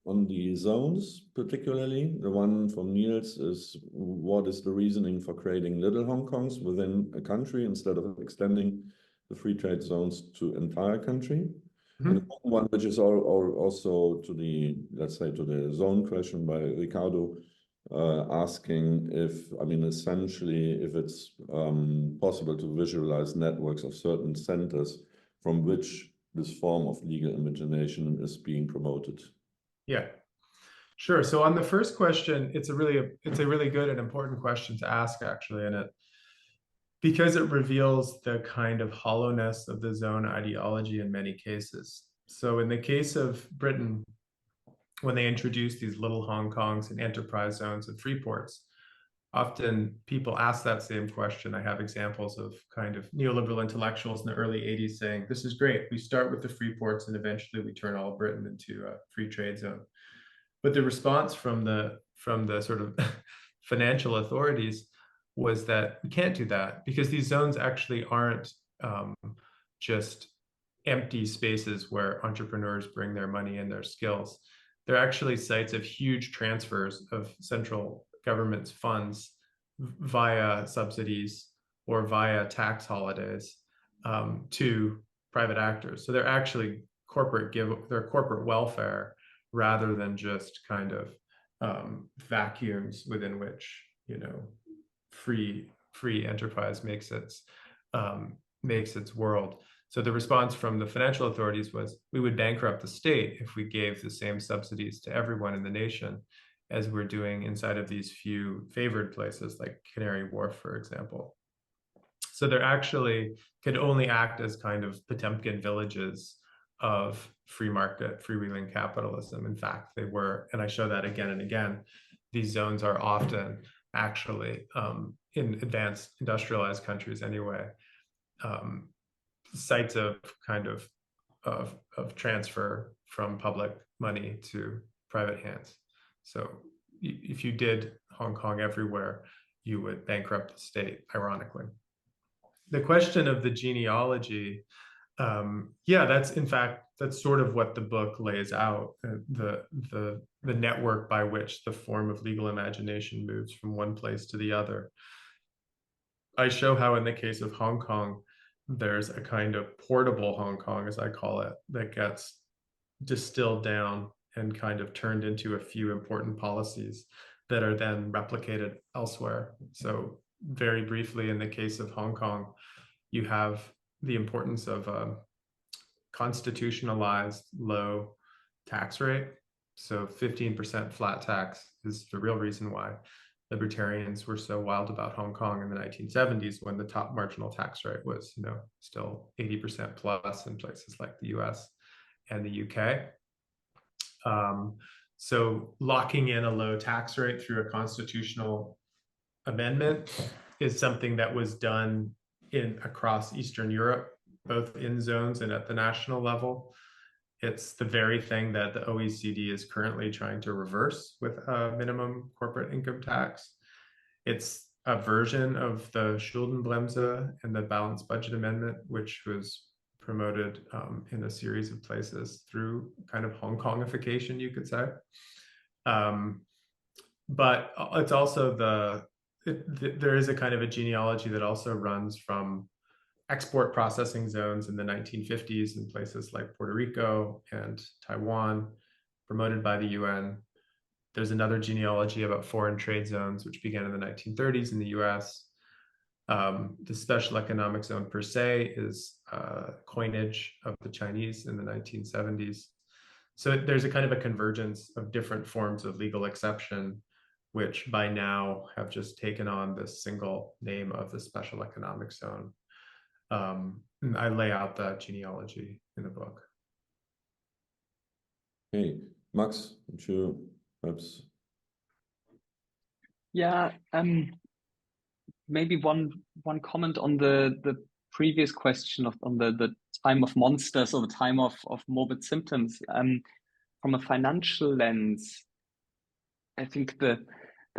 on the zones, particularly. The one from Niels is, what is the reasoning for creating little Hong Kongs within a country instead of extending the free trade zones to entire country? Mm-hmm. And the one which is also to the, let's say, to the zone question by Ricardo, asking if, I mean, essentially, if it's possible to visualize networks of certain centers from which this form of legal imagination is being promoted. Yeah, sure. So on the first question, it's a really good and important question to ask, actually, and because it reveals the kind of hollowness of the zone ideology in many cases. So in the case of Britain, when they introduced these little Hong Kongs and enterprise zones and free ports, often people ask that same question. I have examples of kind of neoliberal intellectuals in the early 80s saying, this is great. We start with the free ports and eventually we turn all of Britain into a free trade zone. But the response from the sort of financial authorities was that we can't do that because these zones actually aren't just empty spaces where entrepreneurs bring their money and their skills. They're actually sites of huge transfers of central government's funds via subsidies or via tax holidays to private actors. So they're actually they're corporate welfare rather than just kind of vacuums within which, you know, free enterprise makes its world. So the response from the financial authorities was, we would bankrupt the state if we gave the same subsidies to everyone in the nation as we're doing inside of these few favored places like Canary Wharf, for example. So they're actually could only act as kind of Potemkin villages of free market, freewheeling capitalism. In fact, they were, and I show that again and again, these zones are often actually in advanced industrialized countries anyway, sites of kind of transfer from public money to private hands. So if you did Hong Kong everywhere, you would bankrupt the state, ironically. The question of the genealogy, yeah, that's sort of what the book lays out, the network by which the form of legal imagination moves from one place to the other. I show how in the case of Hong Kong, there's a kind of portable Hong Kong, as I call it, that gets distilled down and kind of turned into a few important policies that are then replicated elsewhere. So very briefly, in the case of Hong Kong, you have the importance of a constitutionalized low tax rate. So 15% flat tax is the real reason why libertarians were so wild about Hong Kong in the 1970s, when the top marginal tax rate was, still 80% plus in places like the US and the UK. So locking in a low tax rate through a constitutional amendment is something that was done across Eastern Europe, both in zones and at the national level. It's the very thing that the OECD is currently trying to reverse with a minimum corporate income tax. It's a version of the Schuldenbremse and the Balanced Budget Amendment, which was promoted in a series of places through kind of Hong Kongification, you could say. But it's also there is a kind of a genealogy that also runs from export processing zones in the 1950s in places like Puerto Rico and Taiwan, promoted by the UN. There's another genealogy about foreign trade zones, which began in the 1930s in the US. The special economic zone per se is coinage of the Chinese in the 1970s. So there's a kind of a convergence of different forms of legal exception, which by now have just taken on this single name of the special economic zone. I lay out the genealogy in the book. Okay, Max, would you perhaps? Yeah, maybe one comment on the previous question on the time of monsters or the time of morbid symptoms. From a financial lens, I think the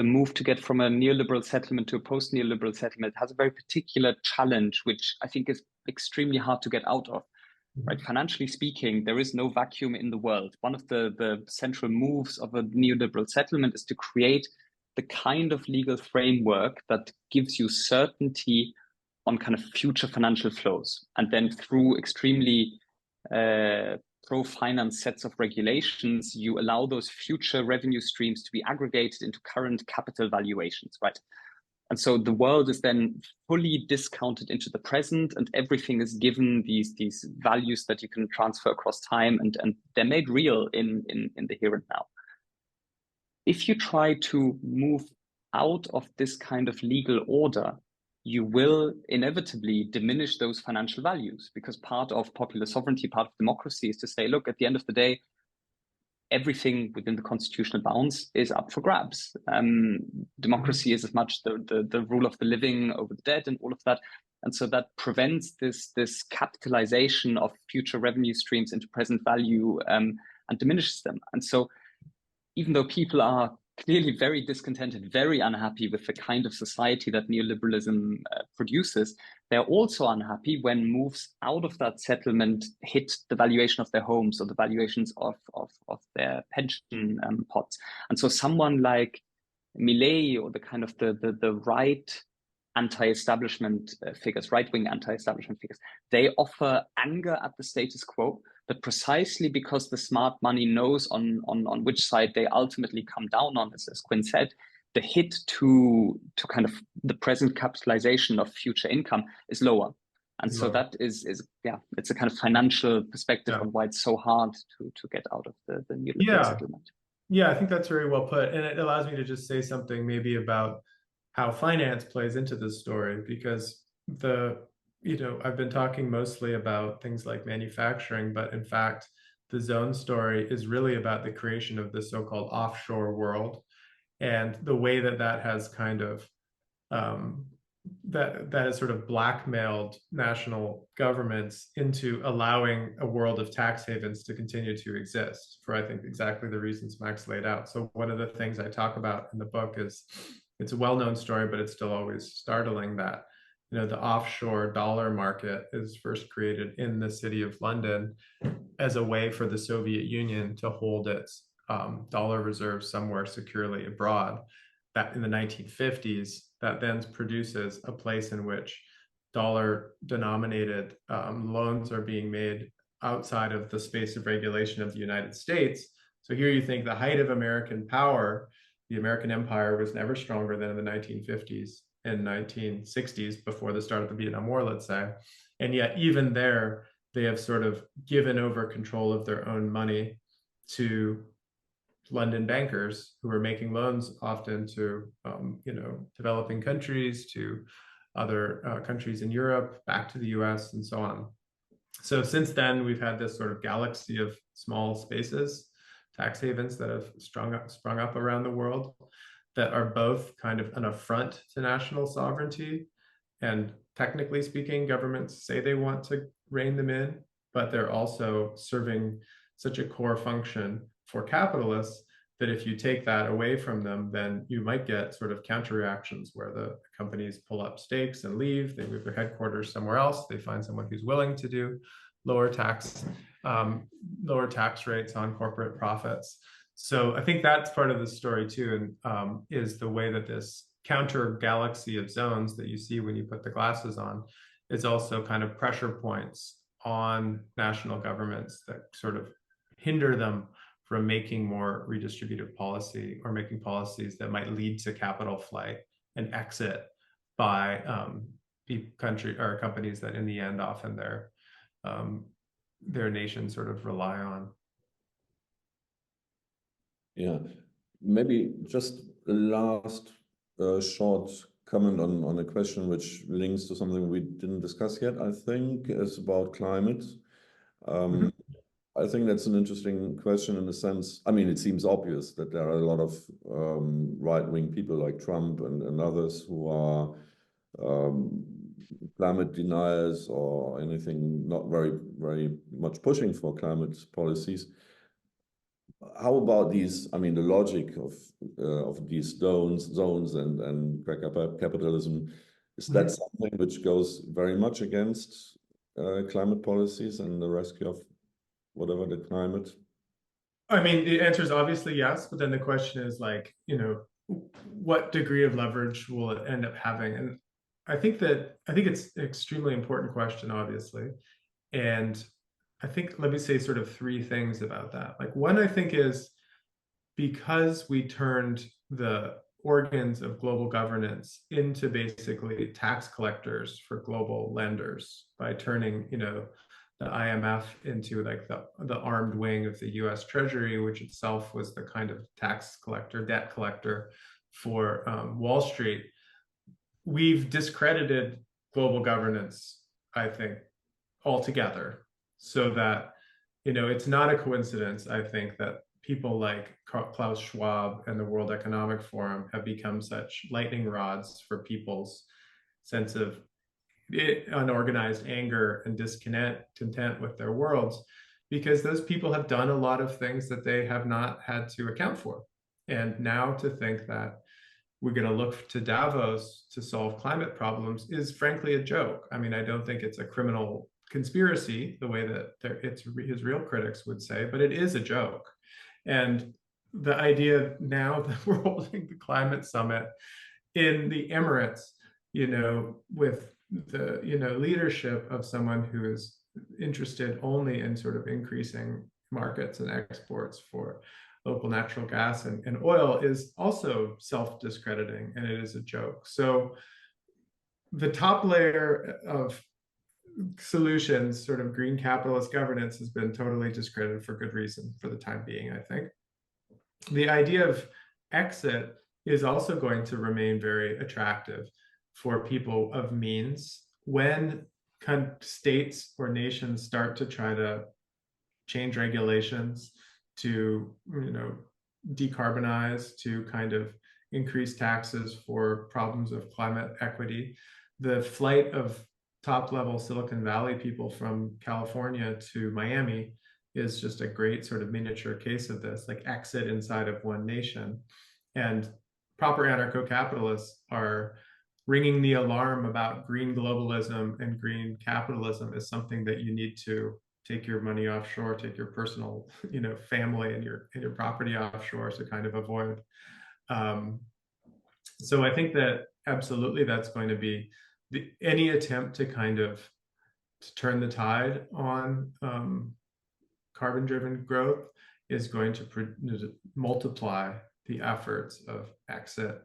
move to get from a neoliberal settlement to a post-neoliberal settlement has a very particular challenge, which I think is extremely hard to get out of. Right? Financially speaking, there is no vacuum in the world. One of the central moves of a neoliberal settlement is to create the kind of legal framework that gives you certainty on kind of future financial flows. And then through extremely pro-finance sets of regulations, you allow those future revenue streams to be aggregated into current capital valuations, right? And so the world is then fully discounted into the present, and everything is given these values that you can transfer across time, and they're made real in the here and now. If you try to move out of this kind of legal order, you will inevitably diminish those financial values, because part of popular sovereignty, part of democracy is to say, look, at the end of the day, everything within the constitutional bounds is up for grabs. Democracy is as much the rule of the living over the dead and all of that. And so that prevents this capitalization of future revenue streams into present value and diminishes them. And so even though people are clearly very discontented, very unhappy with the kind of society that neoliberalism produces, they're also unhappy when moves out of that settlement hit the valuation of their homes or the valuations of their pension pots. And so someone like Millet or the kind of the right anti-establishment figures, right-wing anti-establishment figures, they offer anger at the status quo, but precisely because the smart money knows on which side they ultimately come down on, as Quinn said, the hit to kind of the present capitalization of future income is lower. And so that is it's a kind of financial perspective on why it's so hard to get out of the neoliberal settlement. Yeah, I think that's very well put. And it allows me to just say something maybe about how finance plays into this story, because I've been talking mostly about things like manufacturing, but in fact, the zone story is really about the creation of the so-called offshore world, and the way that has kind of that has sort of blackmailed national governments into allowing a world of tax havens to continue to exist for, I think, exactly the reasons Max laid out. So one of the things I talk about in the book is, it's a well-known story, but it's still always startling that, the offshore dollar market is first created in the city of London as a way for the Soviet Union to hold its dollar reserves somewhere securely abroad. That in the 1950s, that then produces a place in which dollar-denominated loans are being made outside of the space of regulation of the United States. So here you think the height of American power, the American empire, was never stronger than in the 1950s and 1960s, before the start of the Vietnam War, let's say. And yet even there, they have sort of given over control of their own money to London bankers who were making loans often to, developing countries, to other countries in Europe, back to the US, and so on. So since then, we've had this sort of galaxy of small spaces, tax havens that have sprung up around the world that are both kind of an affront to national sovereignty. And technically speaking, governments say they want to rein them in, but they're also serving such a core function for capitalists that if you take that away from them, then you might get sort of counter reactions where the companies pull up stakes and leave, they move their headquarters somewhere else, they find someone who's willing to do lower tax rates on corporate profits. So I think that's part of the story too, and is the way that this counter galaxy of zones that you see when you put the glasses on is also kind of pressure points on national governments that sort of hinder them from making more redistributive policy or making policies that might lead to capital flight and exit by country or companies that in the end often their nations sort of rely on. Yeah, maybe just a last short comment on a question which links to something we didn't discuss yet, I think, is about climate. I think that's an interesting question in the sense, I mean, it seems obvious that there are a lot of right-wing people like Trump and others who are climate deniers or anything, not very much pushing for climate policies. How about these, I mean, the logic of these zones and CrackUp capitalism, is that something which goes very much against climate policies and the rescue of whatever the climate? I mean, the answer is obviously yes, but then the question is like, what degree of leverage will it end up having? And I think it's an extremely important question, obviously. And I think, let me say sort of three things about that. Like one, I think is because we turned the organs of global governance into basically tax collectors for global lenders by turning, the IMF into like the armed wing of the US Treasury, which itself was the kind of tax collector, debt collector for Wall Street. We've discredited global governance, I think, altogether, so that, it's not a coincidence, I think, that people like Klaus Schwab and the World Economic Forum have become such lightning rods for people's sense of unorganized anger and discontent with their worlds, because those people have done a lot of things that they have not had to account for. And now to think that we're going to look to Davos to solve climate problems is frankly a joke. I mean, I don't think it's a criminal conspiracy the way that his real critics would say, but it is a joke. And the idea now that we're holding the climate summit in the Emirates, with the leadership of someone who is interested only in sort of increasing markets and exports for local natural gas and oil, is also self-discrediting, and it is a joke. So the top layer of solutions, sort of green capitalist governance, has been totally discredited for good reason for the time being, I think. The idea of exit is also going to remain very attractive for people of means when states or nations start to try to change regulations to, decarbonize, to kind of increase taxes for problems of climate equity. The flight of top-level Silicon Valley people from California to Miami is just a great sort of miniature case of this, like exit inside of one nation. And proper anarcho-capitalists are ringing the alarm about green globalism and green capitalism as something that you need to take your money offshore, take your personal, family and your property offshore to kind of avoid. So I think that absolutely that's going to be any attempt to kind of turn the tide on carbon-driven growth is going to multiply the efforts of exit,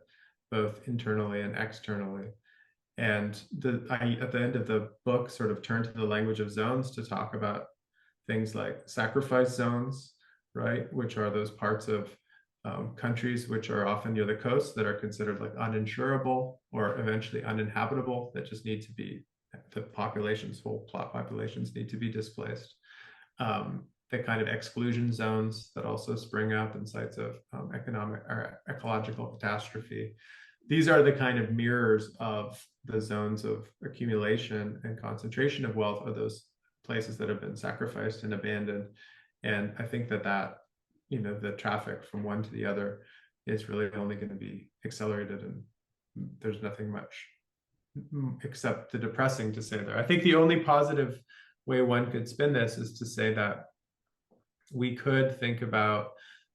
both internally and externally. And I, at the end of the book, sort of turn to the language of zones to talk about things like sacrifice zones, right? Which are those parts of countries which are often near the coast that are considered like uninsurable or eventually uninhabitable, that just need to be, the populations, whole plot populations need to be displaced. The kind of exclusion zones that also spring up in sites of economic or ecological catastrophe. These are the kind of mirrors of the zones of accumulation and concentration of wealth, are those places that have been sacrificed and abandoned. And I think that you know, the traffic from one to the other is really only going to be accelerated, and there's nothing much except the depressing to say there. I think the only positive way one could spin this is to say that we could think about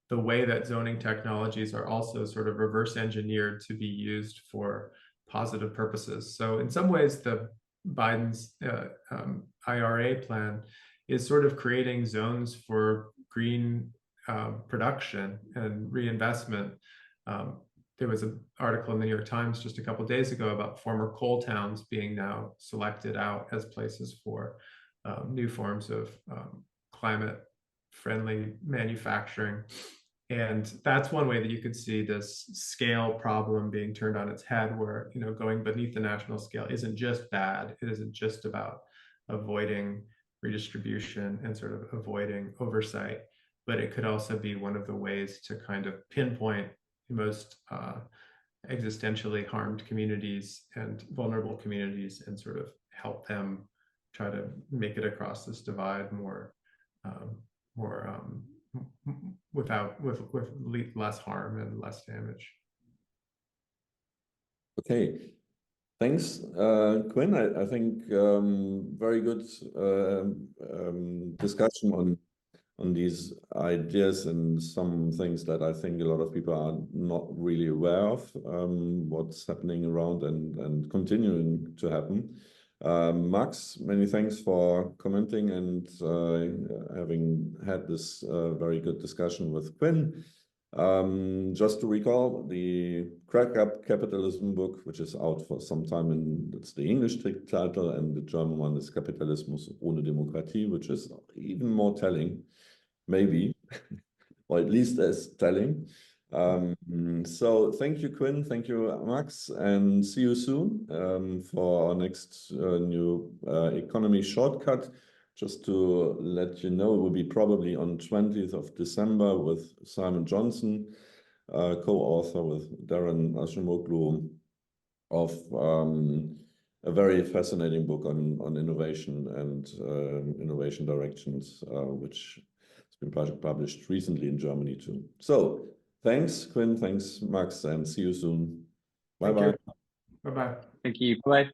the way that zoning technologies are also sort of reverse engineered to be used for positive purposes. So in some ways, Biden's IRA plan is sort of creating zones for green production and reinvestment. There was an article in the New York Times just a couple of days ago about former coal towns being now selected out as places for new forms of climate-friendly manufacturing. And that's one way that you could see this scale problem being turned on its head, where, you know, going beneath the national scale isn't just bad. It isn't just about avoiding redistribution and sort of avoiding oversight, but it could also be one of the ways to kind of pinpoint the most existentially harmed communities and vulnerable communities and sort of help them try to make it across this divide with less harm and less damage. Okay, thanks, Quinn. I think very good discussion on these ideas and some things that I think a lot of people are not really aware of, what's happening around and continuing to happen. Max, many thanks for commenting and having had this very good discussion with Quinn. Just to recall, the CrackUp Capitalism book, which is out for some time, and it's the English title, and the German one is Capitalism ohne Demokratie, which is even more telling, maybe, or at least as telling. So thank you, Quinn. Thank you, Max, and see you soon for our next new economy shortcut. Just to let you know, it will be probably on 20th of December with Simon Johnson, co-author with Darren Ashimoglu, of a very fascinating book on innovation and innovation directions, which has been published recently in Germany too. So thanks, Quinn. Thanks, Max, and see you soon. Bye-bye. Bye-bye. Thank you. Bye.